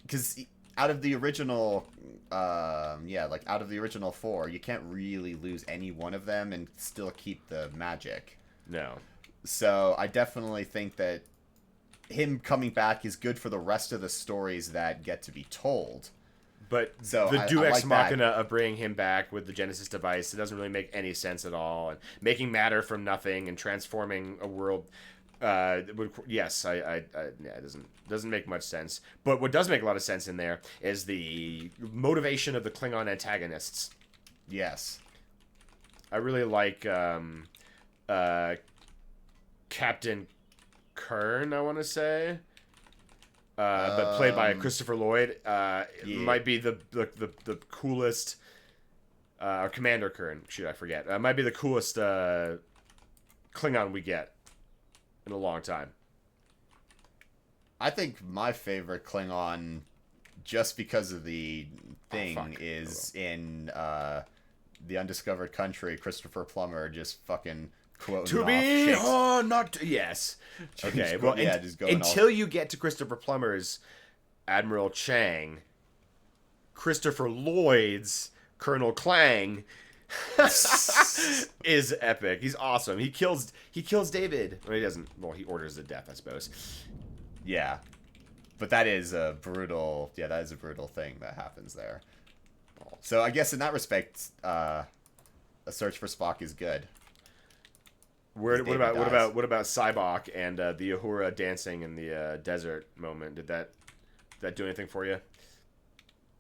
Because out of the original, out of the original 4, you can't really lose any one of them and still keep the magic. No. So I definitely think that him coming back is good for the rest of the stories that get to be told. But so the Deus Ex like Machina of bringing him back with the Genesis device, it doesn't really make any sense at all. And making matter from nothing and transforming a world, it doesn't make much sense. But what does make a lot of sense in there is the motivation of the Klingon antagonists. Yes. I really like Captain Kern, I want to say. But played by Christopher Lloyd. Might be the coolest, or Commander Kern, shoot, I forget. Might be the coolest Klingon we get in a long time. I think my favorite Klingon, just because of the thing, is in The Undiscovered Country, Christopher Plummer just fucking quoting to be or not to, yes. Okay, well, until you get to Christopher Plummer's Admiral Chang, Christopher Lloyd's Colonel Klang is epic. He's awesome. He kills David. Well, he doesn't. Well, he orders the death, I suppose. Yeah, but that is a brutal. Yeah, that is a brutal thing that happens there. So I guess in that respect, A Search for Spock is good. What about Cybok and the Uhura dancing in the desert moment? Did that do anything for you?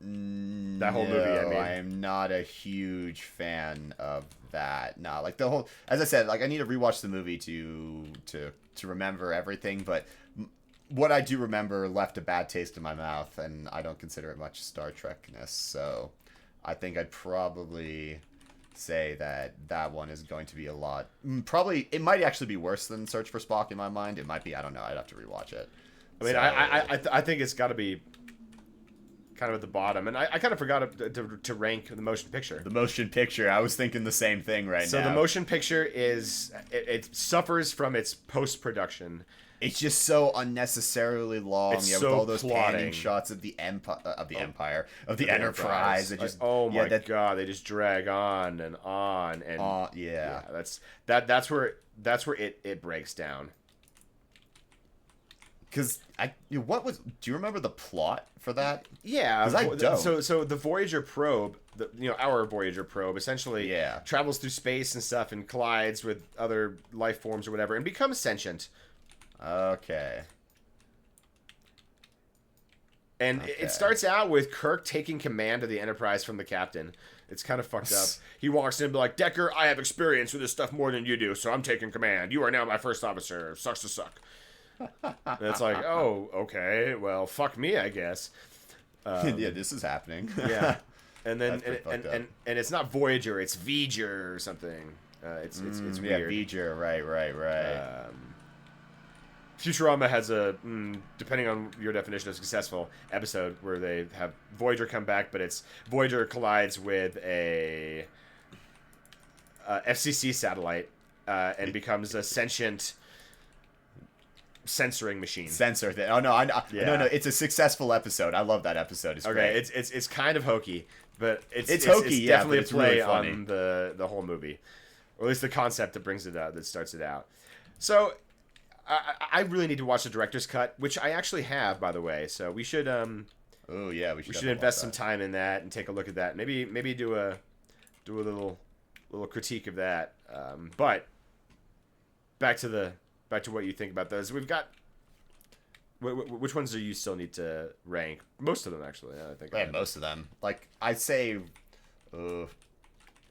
That whole movie, I mean. I am not a huge fan of that. No, like the whole, as I said, like I need to rewatch the movie to remember everything, but what I do remember left a bad taste in my mouth, and I don't consider it much Star Trek-ness, so I think I'd probably say that one is going to be a lot. Probably, it might actually be worse than Search for Spock in my mind. It might be. I don't know. I'd have to rewatch it. I mean, so, I think it's got to be kind of at the bottom, and I kind of forgot to rank the motion picture. The motion picture. I was thinking the same thing now. So the motion picture is it suffers from its post-production. It's just so unnecessarily long. It's with all those panning shots of the Enterprise. It just, oh my god, they just drag on and on and yeah. That's where it breaks down. Because do you remember the plot for that? Yeah, because I don't. So the Voyager probe, our Voyager probe, essentially travels through space and stuff and collides with other life forms or whatever and becomes sentient. Okay. And it starts out with Kirk taking command of the Enterprise from the captain. It's kind of fucked up. He walks in and be like, Decker, I have experience with this stuff more than you do, so I'm taking command. You are now my first officer. Sucks to suck. And it's like, oh, okay. Well, fuck me, I guess. Yeah, this is happening. Yeah. And then and it's not Voyager, it's V'ger or something. It's weird. Yeah, V'ger, right. Futurama has a, depending on your definition of successful, episode where they have Voyager come back, but it's Voyager collides with a FCC satellite and becomes a sentient censoring machine. Censor thing. Oh no, no, it's a successful episode. I love that episode. It's great. It's kind of hokey, but it's hokey. It's definitely but it's a play really funny. on the whole movie, or at least the concept that brings it out, that starts it out. So I really need to watch the director's cut, which I actually have, by the way. So we should oh yeah, we should invest some time in that and take a look at that. Maybe do a little critique of that. But back to what you think about those. We've got which ones do you still need to rank? Most of them, actually. I think. Yeah, most of them. Like I'd say,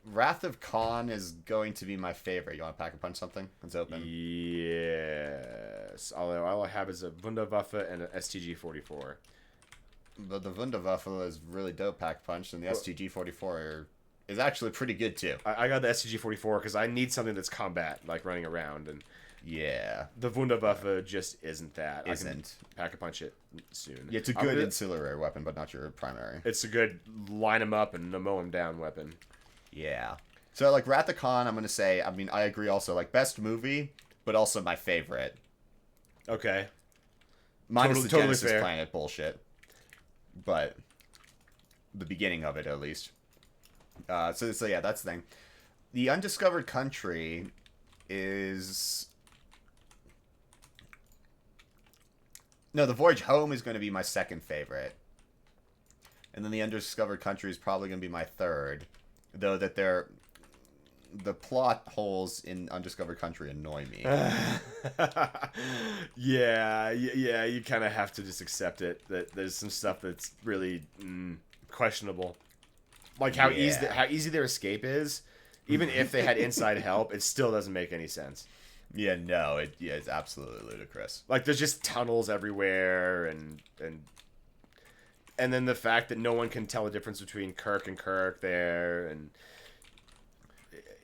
Wrath of Khan is going to be my favorite. You want to pack a punch something? It's open. Yes. Although all I have is a Wunderwaffe and an STG-44. But the Wunderwaffe is really dope pack punch, and the STG-44 is actually pretty good too. I got the STG-44 because I need something that's combat, like running around, and yeah, the Wunderwaffe just isn't that. Isn't. I can pack a punch it soon. Yeah, it's a good ancillary weapon, but not your primary. It's a good line him up and mow him down weapon. Yeah. So, like, Wrath of Khan, I'm going to say, I mean, I agree also, like, best movie, but also my favorite. Okay. Minus the Genesis fair. Planet bullshit. But the beginning of it, at least. So yeah, that's the thing. The Undiscovered Country is... No, The Voyage Home is going to be my second favorite. And then The Undiscovered Country is probably going to be my third. Though that the plot holes in Undiscovered Country annoy me. Yeah, you kind of have to just accept it. That there's some stuff that's really questionable. Like how easy their escape is. Even if they had inside help, it still doesn't make any sense. Yeah, no, it's absolutely ludicrous. Like there's just tunnels everywhere, and then the fact that no one can tell the difference between Kirk and Kirk there, and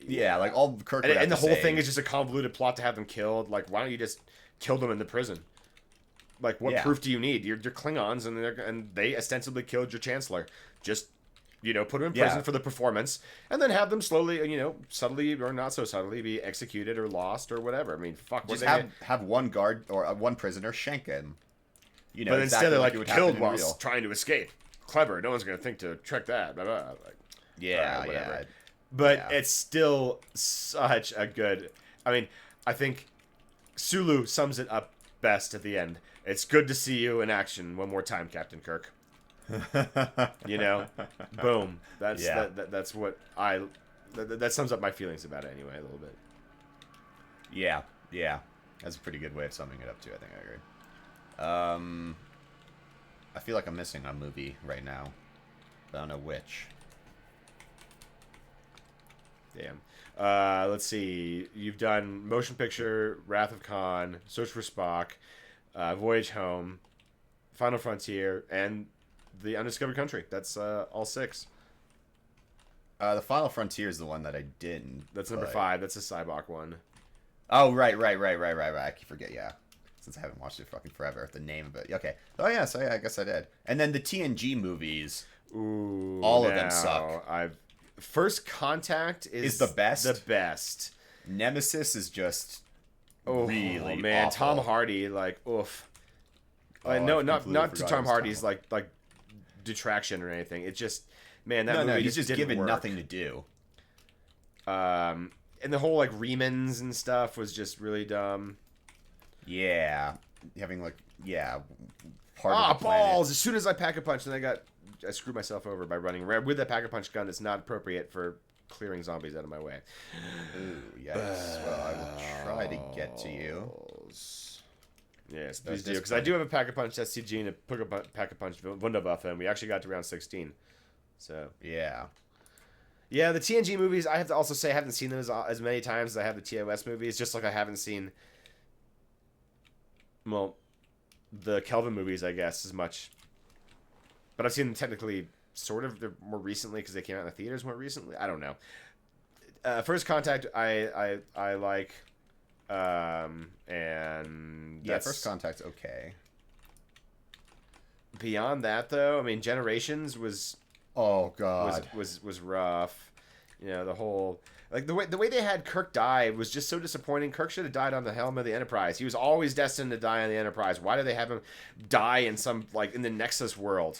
yeah, like all Kirk would have and the to whole say, thing is just a convoluted plot to have them killed. Like, why don't you just kill them in the prison? Like, what proof do you need? You're Klingons, and they ostensibly killed your Chancellor. Just put them in prison for the performance, and then have them slowly, subtly or not so subtly, be executed or lost or whatever. I mean, fuck. Just have one guard or one prisoner shank him. But instead they're like killed while trying to escape. Clever. No one's gonna think to trick that. Blah, blah. Like, yeah. But it's still such a good. I mean, I think Sulu sums it up best at the end. It's good to see you in action one more time, Captain Kirk. Boom. That's what that sums up my feelings about it anyway a little bit. Yeah. That's a pretty good way of summing it up too. I think I agree. I feel like I'm missing a movie right now. I don't know which. Damn. Let's see. You've done Motion Picture, Wrath of Khan, Search for Spock, Voyage Home, Final Frontier, and The Undiscovered Country. That's all 6. The Final Frontier is the one that I didn't. That's number 5. That's a Cybok one. Oh, right. I forget, yeah. Since I haven't watched it fucking forever. The name of it. Okay. Oh, yeah, so yeah, I guess I did. And then the TNG movies. Ooh. All of them suck. First Contact is the best. The best. Nemesis is just really man. awful. Tom Hardy, like, oof. No, not to Tom Hardy's like detraction or anything. It's just, man, that movie he's just given work. nothing to do. And the whole like remans and stuff was just really dumb. Yeah, having part of the balls! As soon as I pack a punch, then I screwed myself over by running with that pack a punch gun. That's not appropriate for clearing zombies out of my way. Ooh, yes. Well, I will try to get to you. Yes, please do, because I do have a Pack-a-Punch SCG and a Pack-a-Punch Wunderwaffe, and we actually got to round 16. So Yeah. Yeah, the TNG movies, I have to also say I haven't seen them as many times as I have the TOS movies, just like I haven't seen, well, the Kelvin movies, I guess, as much. But I've seen them technically sort of more recently because they came out in the theaters more recently. I don't know. First Contact, I like, and yeah, First Contact's okay. Beyond that, though, I mean, Generations was... Oh God, was rough. You know, the whole like the way they had Kirk die was just so disappointing. Kirk should have died on the helm of the Enterprise. He was always destined to die on the Enterprise. Why do they have him die in some in the Nexus world?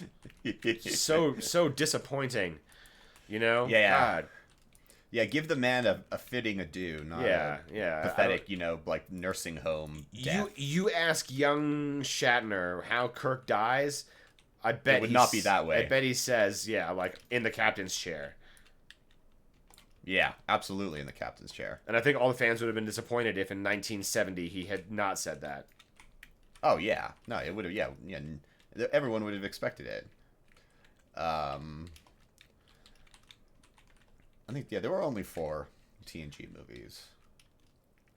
so disappointing. You know? Yeah. God. Yeah, give the man a fitting adieu, not a pathetic, nursing home death. You ask young Shatner how Kirk dies. I bet it would not be that way. I bet he says, in the captain's chair. Yeah, absolutely in the captain's chair. And I think all the fans would have been disappointed if in 1970 he had not said that. Oh, yeah. No, it would have, yeah. Everyone would have expected it. I think, there were only 4 TNG movies.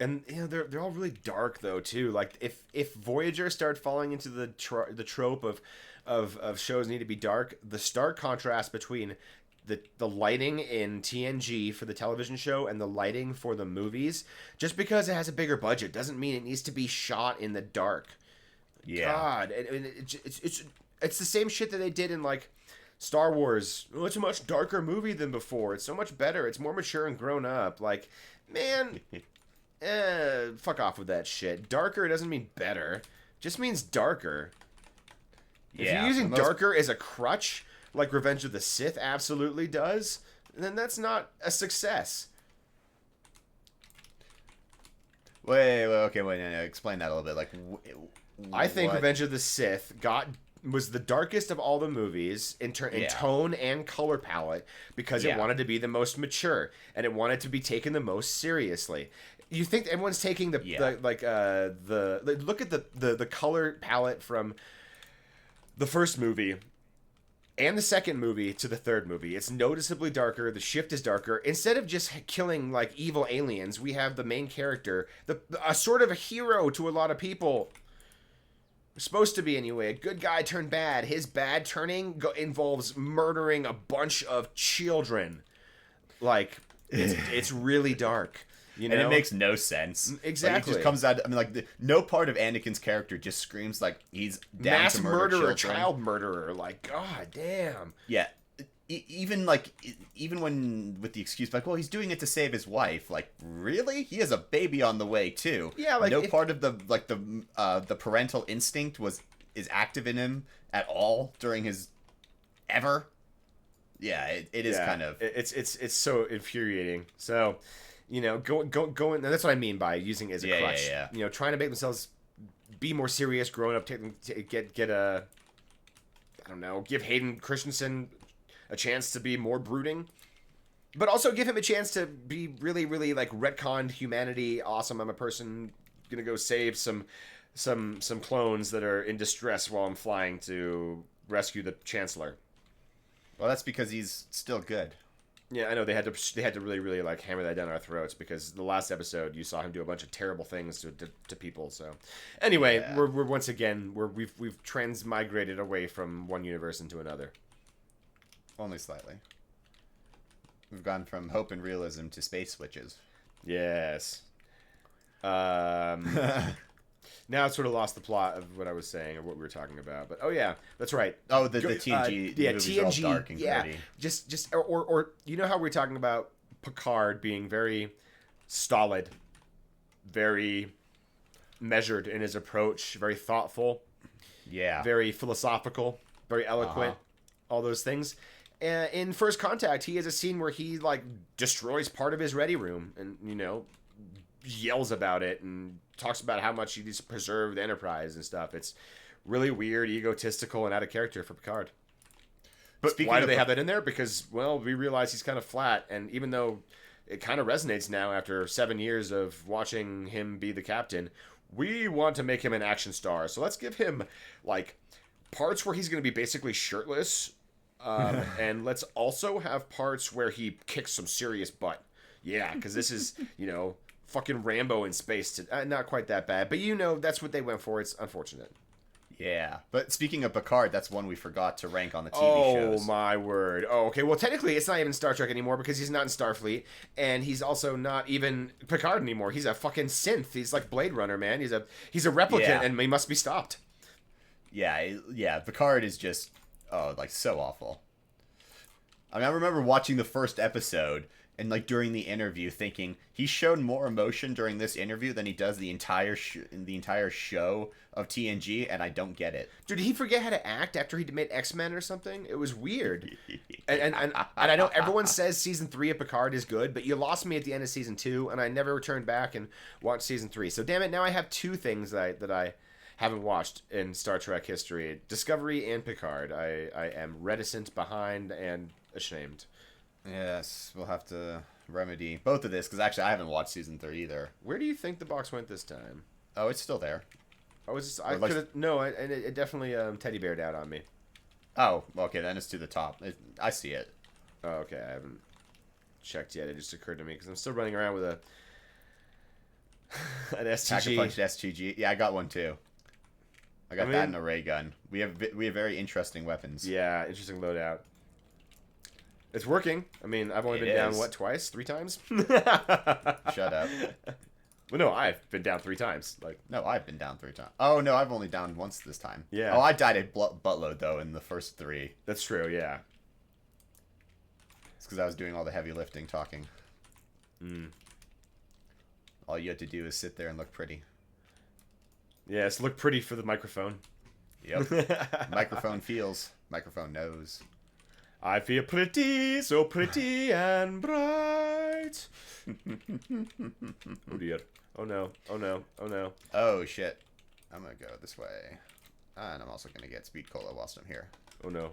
And they're all really dark though too. Like if Voyager started falling into the trope of shows need to be dark, the stark contrast between the lighting in TNG for the television show and the lighting for the movies, just because it has a bigger budget doesn't mean it needs to be shot in the dark. Yeah. God, it's the same shit that they did in Star Wars. Oh, it's a much darker movie than before. It's so much better. It's more mature and grown up. Like, man. Fuck off with that shit. Darker doesn't mean better. It just means darker. If you're using darker as a crutch, like Revenge of the Sith absolutely does, then that's not a success. Wait, no, explain that a little bit. I think Revenge of the Sith was the darkest of all the movies in tone and color palette because it wanted to be the most mature and it wanted to be taken the most seriously. You think everyone's taking look at the color palette from the first movie and the second movie to the third movie. It's noticeably darker. The shift is darker. Instead of just killing evil aliens, we have the main character, a sort of a hero to a lot of people. Supposed to be anyway, a good guy turned bad. His bad turning involves murdering a bunch of children. It's really dark. You know? And it makes no sense. Exactly. It just comes out. No part of Anakin's character just screams he's down mass to murder murderer, children. child murderer. God damn. Yeah, even when with the excuse he's doing it to save his wife. Really? He has a baby on the way too. Yeah, part of the parental instinct is active in him at all during his ever. Yeah, it is kind of. It's so infuriating. So. Going. And that's what I mean by using it as a crutch. Yeah. Trying to make themselves be more serious, growing up, give Hayden Christensen a chance to be more brooding, but also give him a chance to be really, really retconned humanity. Awesome. I'm a person gonna go save some clones that are in distress while I'm flying to rescue the Chancellor. Well, that's because he's still good. Yeah, I know they had to really, really hammer that down our throats because the last episode you saw him do a bunch of terrible things to people. So, anyway, we're once again we've transmigrated away from one universe into another. Only slightly. We've gone from hope and realism to space witches. Yes. Now I've sort of lost the plot of what I was saying or what we were talking about, but that's right. Oh, the TNG, movies are all dark and gritty. Just or you know how we were talking about Picard being very stolid, very measured in his approach, very thoughtful, very philosophical, very eloquent, all those things. In First Contact, he has a scene where he destroys part of his ready room and yells about it and talks about how much he needs to preserve the Enterprise and stuff. It's really weird, egotistical, and out of character for Picard. But why do they have that in there? Because, we realize he's kind of flat, and even though it kind of resonates now after 7 years of watching him be the captain, we want to make him an action star, so let's give him like parts where he's going to be basically shirtless, and let's also have parts where he kicks some serious butt. Yeah, because this is, fucking Rambo in space. Not quite that bad, but that's what they went for. It's unfortunate. Yeah, but speaking of Picard, that's one we forgot to rank on the TV shows. Oh, my word. Oh, okay. Well, technically, it's not even Star Trek anymore because he's not in Starfleet, and he's also not even Picard anymore. He's a fucking synth. He's like Blade Runner, man. He's a replicant, and he must be stopped. Yeah. Picard is just, so awful. I mean, I remember watching the first episode, and like during the interview, thinking he's shown more emotion during this interview than he does the entire show of TNG, and I don't get it. Dude, did he forget how to act after he made X-Men or something? It was weird. and I know everyone says season 3 of Picard is good, but you lost me at the end of season 2, and I never returned back and watched season 3. So damn it, now I have 2 things that I haven't watched in Star Trek history: Discovery and Picard. I am reticent, behind, and ashamed. Yes, we'll have to remedy both of this, because actually I haven't watched season 3 either. Where do you think the box went this time? Oh, it's still there. Oh, it definitely teddy beared out on me. Oh, okay, then it's to the top. I see it. Oh, okay, I haven't checked yet. It just occurred to me because I'm still running around with an STG. Pack-a-Punch STG. Yeah, I got one too. I got that and a ray gun. We have very interesting weapons. Yeah, interesting loadout. It's working. I mean, I've only been down, twice? 3 times? Shut up. Well, no, I've been down 3 times. No, I've been down 3 times. Oh, no, I've only down once this time. Yeah. Oh, I died at buttload, though, in the first 3. That's true, yeah. It's because I was doing all the heavy lifting, talking. All you had to do is sit there and look pretty. Yes, look pretty for the microphone. Yep. Microphone feels. Microphone knows. I feel pretty, so pretty and bright. Oh dear. Oh no. Oh no. Oh no. Oh shit. I'm gonna go this way. And I'm also gonna get speed cola whilst I'm here. Oh no.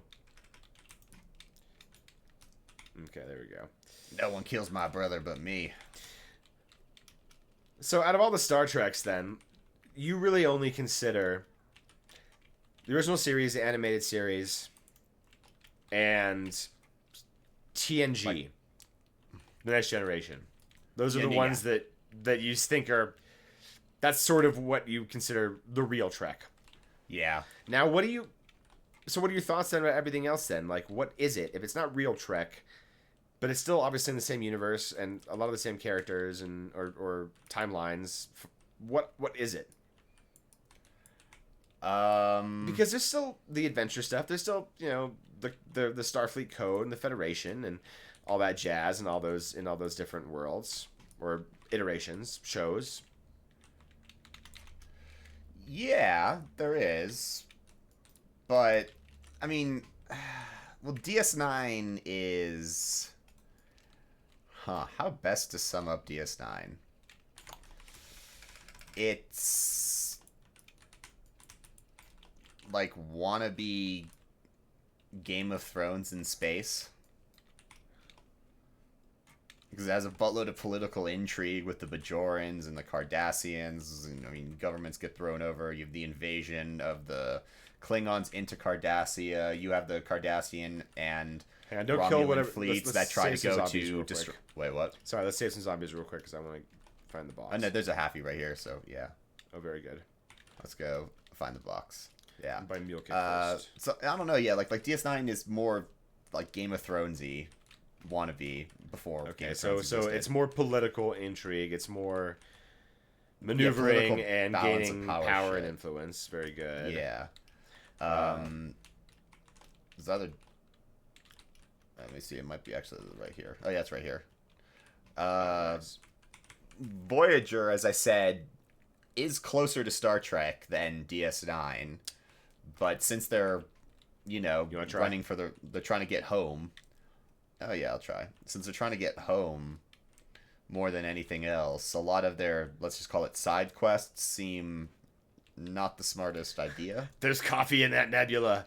Okay, there we go. No one kills my brother but me. So out of all the Star Treks then, you really only consider the original series, the animated series, and TNG, The Next Generation. Those are the ones that you think are... That's sort of what you consider the real Trek. Yeah. Now, what are your thoughts then about everything else then? Like, what is it? If it's not real Trek, but it's still obviously in the same universe and a lot of the same characters and or timelines, what is it? Because there's still the adventure stuff. There's still, the Starfleet Code and the Federation and all that jazz and all those different worlds or iterations, shows. Yeah, there is. But I mean, well, DS9 is how best to sum up DS9? It's like wannabe Game of Thrones in space. Because it has a buttload of political intrigue with the Bajorans and the Cardassians. And, I mean, governments get thrown over. You have the invasion of the Klingons into Cardassia. You have the Cardassian and Romulan fleets that try to go to destroy... Wait, what? Sorry, let's save some zombies real quick because I want to find the box. Oh, no, there's a halfie right here, so yeah. Oh, very good. Let's go find the box. Yeah. By meal kit first. So I don't know. Yeah, like DS9 is more like Game of Thronesy, wannabe before. Okay, so it's more political intrigue. It's more maneuvering and gaining power and influence. Very good. Yeah. There's other. Let me see. It might be actually right here. Oh yeah, it's right here. Nice. Voyager, as I said, is closer to Star Trek than DS9, but since they're, running for they're trying to get home. Oh yeah, I'll try. Since they're trying to get home more than anything else, a lot of their, let's just call it side quests, seem not the smartest idea. There's coffee in that nebula.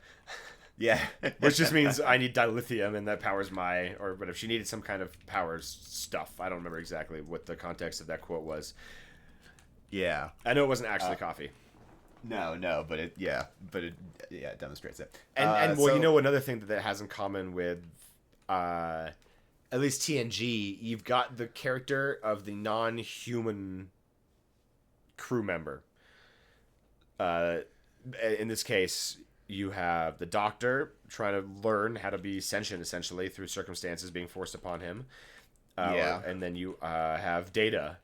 Yeah. Which just means I need dilithium and that powers but if she needed some kind of powers stuff. I don't remember exactly what the context of that quote was. Yeah. I know it wasn't actually coffee. No, but it demonstrates it. You know, another thing that it has in common with, at least TNG, you've got the character of the non-human crew member. In this case, you have the Doctor trying to learn how to be sentient, essentially, through circumstances being forced upon him. And then you have Data,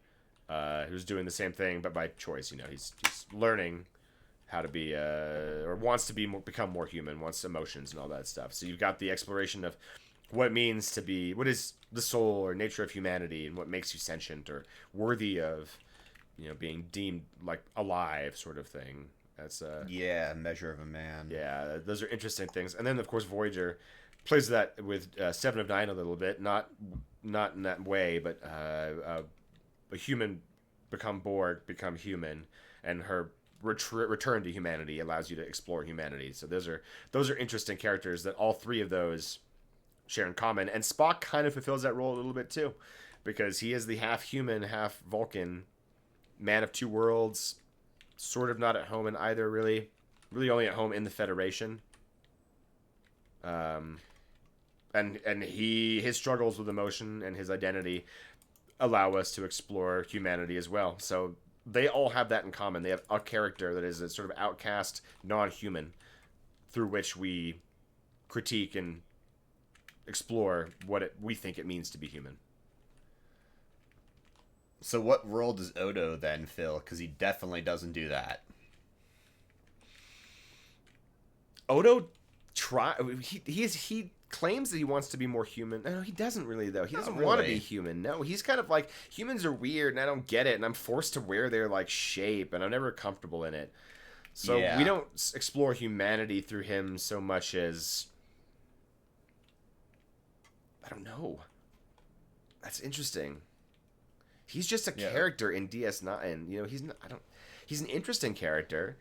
who's doing the same thing, but by choice. You know, he's learning how to be, or wants to become more human, wants emotions and all that stuff. So you've got the exploration of what it means to be, what is the soul or nature of humanity, and what makes you sentient or worthy of, you know, being deemed like alive, sort of thing. That's measure of a man. Yeah, those are interesting things. And then of course Voyager plays that with Seven of Nine a little bit, not in that way, but a human become Borg, become human, and her return to humanity allows you to explore humanity. So those are interesting characters that all three of those share in common. And Spock kind of fulfills that role a little bit too, because he is the half human, half Vulcan, man of two worlds, sort of not at home in either, really only at home in the Federation. And his struggles with emotion and his identity allow us to explore humanity as well. So they all have that in common. They have a character that is a sort of outcast, non-human, through which we critique and explore what we think it means to be human. So what role does Odo then fill? Because he definitely doesn't do that. Odo he claims that he wants to be more human. No, he doesn't really, though. He doesn't want to be human. No, he's kind of like, humans are weird and I don't get it, and I'm forced to wear their like shape and I'm never comfortable in it. So we don't explore humanity through him so much as, I don't know. That's interesting. He's just a character in DS9. You know, he's an interesting character.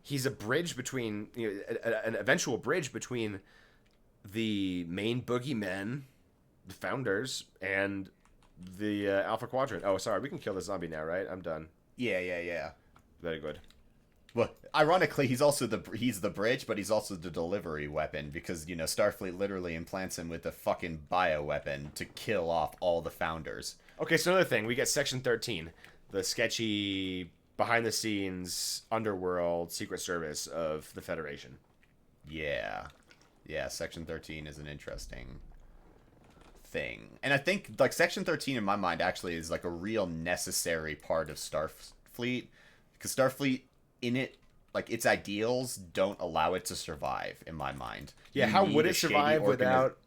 He's a bridge between, you know, an eventual bridge between the main boogeymen, the founders, and the Alpha Quadrant. Oh, sorry, we can kill the zombie now, right? I'm done. Yeah. Very good. Well, ironically, he's the bridge, but he's also the delivery weapon, because, you know, Starfleet literally implants him with a fucking bioweapon to kill off all the founders. Okay, so another thing, we get Section 13, the sketchy, behind-the-scenes, underworld, secret service of the Federation. Yeah, Section 13 is an interesting thing. And I think, like, Section 13, in my mind, actually is, like, a real necessary part of Starfleet, because Starfleet, in it, like, its ideals don't allow it to survive, in my mind. Yeah, how would it survive without...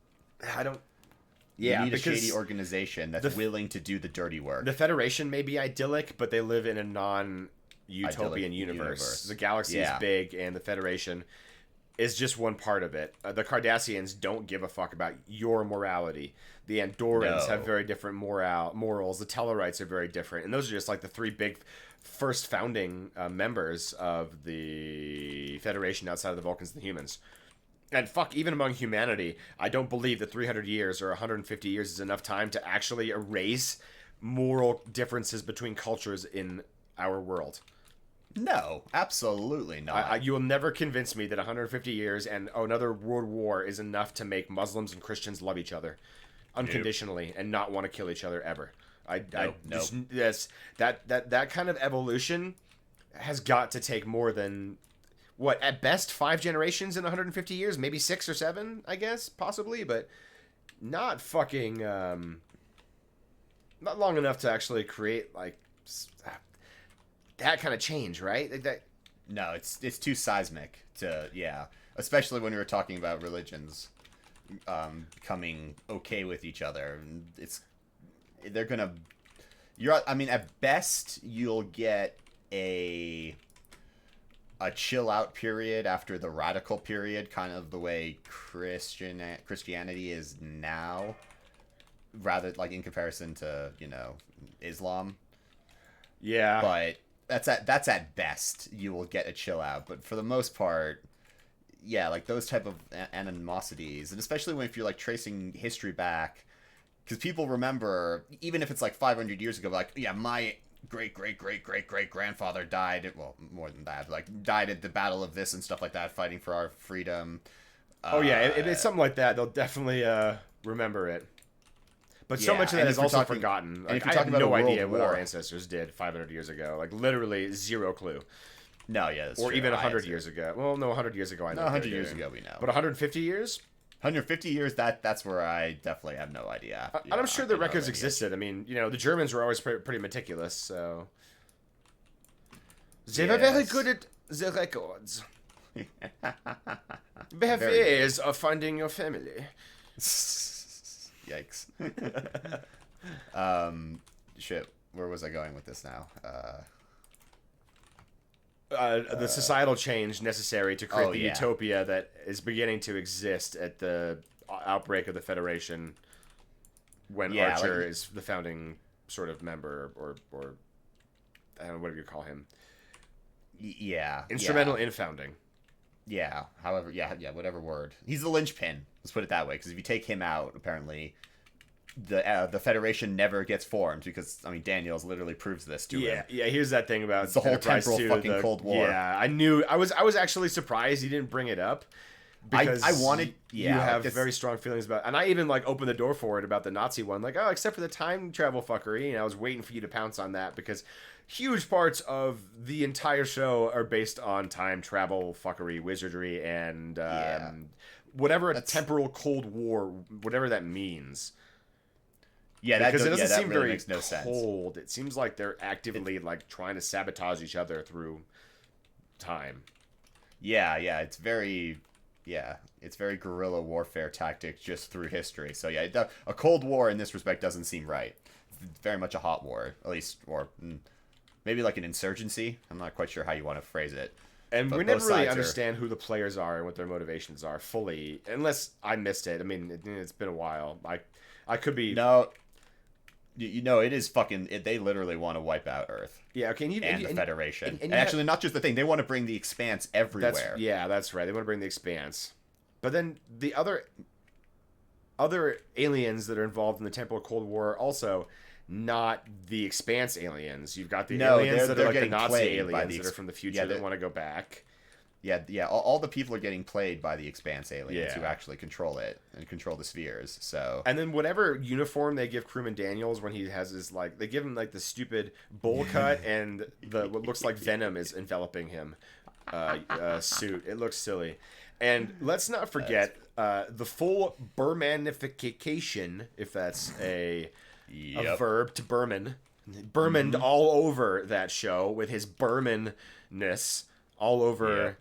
You need a shady organization that's willing to do the dirty work. The Federation may be idyllic, but they live in a non-utopian universe. The galaxy is big, and the Federation is just one part of it. The Cardassians don't give a fuck about your morality. The Andorrans have very different morals. The Tellarites are very different. And those are just like the three big first founding members of the Federation outside of the Vulcans and the humans. And fuck, even among humanity, I don't believe that 300 years or 150 years is enough time to actually erase moral differences between cultures in our world. No, absolutely not. You will never convince me that 150 years and another world war is enough to make Muslims and Christians love each other unconditionally and not want to kill each other ever. That kind of evolution has got to take more than... What, at best, 5 generations in 150 years? Maybe 6 or 7, I guess, possibly, but not fucking, not long enough to actually create, like, that kind of change, right? No, it's too seismic to, especially when we were talking about religions becoming okay with each other. They're gonna, at best, you'll get a chill out period after the radical period, kind of the way Christianity is now, rather like in comparison to, you know, Islam. Yeah. But that's at best you will get a chill out. But for the most part, like those type of animosities, and especially if you're like tracing history back, because people remember, even if it's like 500 years ago, like, my great grandfather died. Well, more than that, like died at the Battle of this and stuff like that, fighting for our freedom. Oh yeah, it's something like that. They'll definitely remember it. But so Yeah, much of that and is if you're also talking- forgotten. and Like, if you're I have talking about no a world idea what our war- ancestors did 500 years ago. Like literally zero clue. No, yeah, that's Or true. even I 100 had to- years ago. Well, no, 100 years ago I know. No, what 100 they were years doing. ago we know. But 150 years? 150 years, that's where I definitely have no idea. And I'm sure the I records know existed. I mean, the Germans were always pretty meticulous, so... They were Yes. very good at the records. They have Very good. ways of finding your family. Yikes. Shit. Where was I going with this now? The societal change necessary to create the yeah. utopia that is beginning to exist at the outbreak of the Federation when Yeah, Archer like- is the founding sort of member or I don't know, whatever you call him. Yeah. Instrumental in founding. Yeah. However, yeah, whatever word. He's the linchpin. Let's put it that way. Because if you take him out, apparently, the Federation never gets formed. Because Daniels literally proves this to him. Yeah. Here's that thing about It's the whole Enterprise temporal 2, fucking Cold War. Yeah, I knew. I was actually surprised he didn't bring it up. Because I wanted. you Yeah. have like this- very strong feelings about, and I even opened the door for it about the Nazi one, except for the time travel fuckery, and I was waiting for you to pounce on that because huge parts of the entire show are based on time travel fuckery, wizardry, and whatever a temporal Cold War, whatever that means. Yeah, that Because it doesn't that seem really very makes no sense. cold. It seems like they're actively trying to sabotage each other through time. Yeah, it's very guerrilla warfare tactic just through history. So yeah, a Cold War in this respect doesn't seem right. It's very much a hot war, at least, or maybe like an insurgency. I'm not quite sure how you want to phrase it. And But we both never really sides are- understand who the players are and what their motivations are fully, unless I missed it. I mean, it's been a while. I could be... No, it is fucking. They literally want to wipe out Earth. Yeah, okay. And the Federation. and And actually, not just the thing. They want to bring the Expanse everywhere. That's right. They want to bring the Expanse. But then the other aliens that are involved in the Temporal Cold War are also not the Expanse aliens. You've got the aliens that are like the getting Nazi played by aliens that are from the future that want to go back. Yeah. All the people are getting played by the Expanse aliens Yeah. who actually control it and control the spheres. So And then whatever uniform they give Crewman Daniels when he has his they give him the stupid bowl cut and what looks like venom is enveloping him suit. It looks silly. And let's not forget the full Bermanification, if that's a verb, to Berman. Bermaned all over that show with his Berman-ness all over.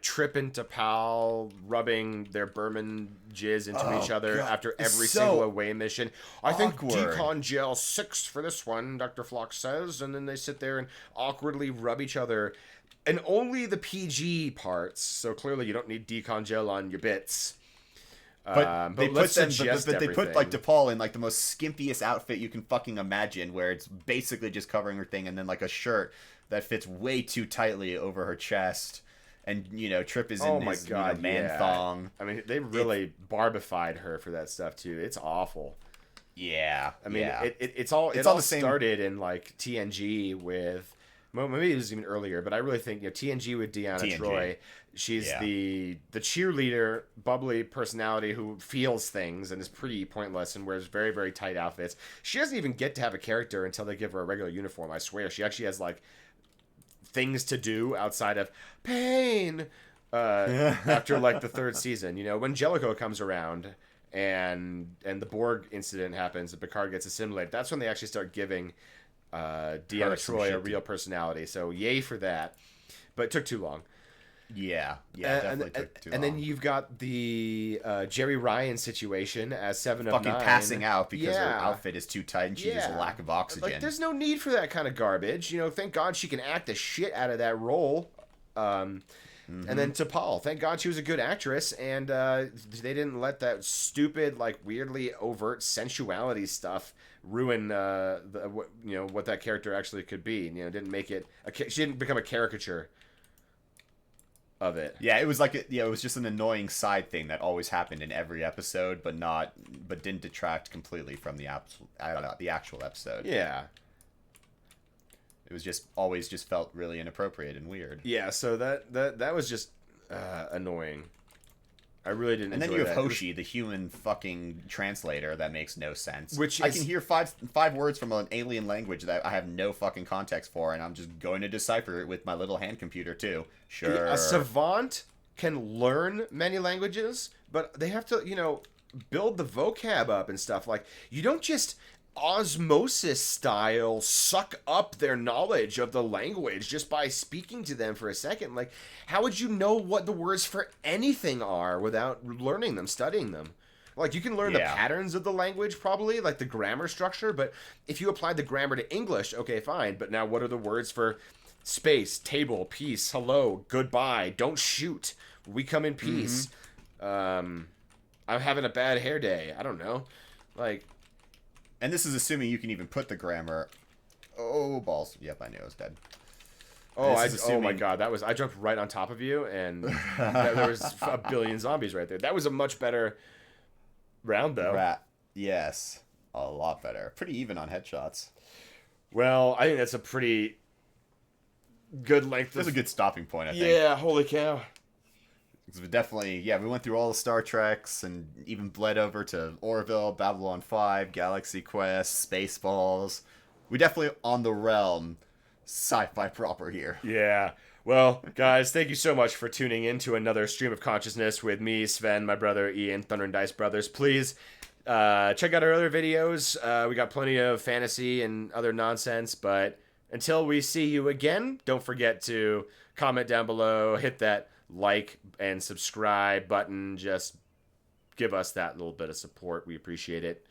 Trip and T'Pol rubbing their Berman jizz into each other after every single away mission. I think Decon Gel 6 for this one, Dr. Flock says. And then they sit there and awkwardly rub each other. And only the PG parts. So clearly you don't need Decon Gel on your bits. But they let's put suggest they put everything. DePaul in the most skimpiest outfit you can fucking imagine, where it's basically just covering her thing, and then a shirt that fits way too tightly over her chest. And, Trip is in his man thong. I mean, they really barbified her for that stuff, too. It's awful. Yeah. I mean, yeah. it all the same- started in, TNG with... Well, maybe it was even earlier, but I really think, TNG with Deanna TNG. Troi. She's the cheerleader, bubbly personality who feels things and is pretty pointless and wears very, very tight outfits. She doesn't even get to have a character until they give her a regular uniform, I swear. She actually has, things to do outside of pain after the third season. When Jellicoe comes around and the Borg incident happens and Picard gets assimilated, that's when they actually start giving Deanna some Troi a shit real personality. So yay for that. But it took too long. Yeah, definitely took too long. And then you've got the Jerry Ryan situation as 7 of 9. Fucking passing out because her outfit is too tight and she has a lack of oxygen. There's no need for that kind of garbage. Thank God she can act the shit out of that role. And then T'Pol, thank God she was a good actress, and they didn't let that stupid, weirdly overt sensuality stuff ruin what that character actually could be. Didn't make it. She didn't become a caricature of it. Yeah, it was it was just an annoying side thing that always happened in every episode, but didn't detract completely from the actual episode. Yeah. It was just always just felt really inappropriate and weird. Yeah, so that was just annoying. I really didn't. And then enjoy you have that. Hoshi, the human fucking translator that makes no sense. Which I can hear five words from an alien language that I have no fucking context for, and I'm just going to decipher it with my little hand computer too. Sure. A savant can learn many languages, but they have to, build the vocab up and stuff. Like, you don't just osmosis style suck up their knowledge of the language just by speaking to them for a second. Like, how would you know what the words for anything are without learning them, studying them? Like, you can learn the patterns of the language, probably, like the grammar structure, but if you applied the grammar to English, okay, fine, but now what are the words for space, table, peace, hello, goodbye, don't shoot, we come in peace, I'm having a bad hair day, I don't know, like... And this is assuming you can even put the grammar... Oh, balls. Yep, I knew I was dead. Oh my god, I jumped right on top of you, and there was a billion zombies right there. That was a much better round, though. Yes, a lot better. Pretty even on headshots. Well, I think that's a pretty good length. That's a good stopping point, I think. Yeah, holy cow. Because we definitely, we went through all the Star Treks and even bled over to Orville, Babylon 5, Galaxy Quest, Spaceballs. We definitely on the realm sci-fi proper here. Yeah. Well, guys, thank you so much for tuning in to another Stream of Consciousness with me, Sven, my brother Ian, Thunder and Dice Brothers. Please check out our other videos. We got plenty of fantasy and other nonsense, but until we see you again, don't forget to comment down below, hit that like and subscribe button. Just give us that little bit of support. We appreciate it.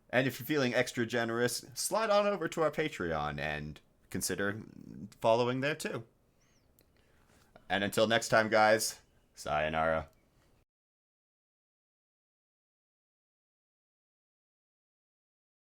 And if you're feeling extra generous, slide on over to our Patreon and consider following there too. And until next time, guys, sayonara.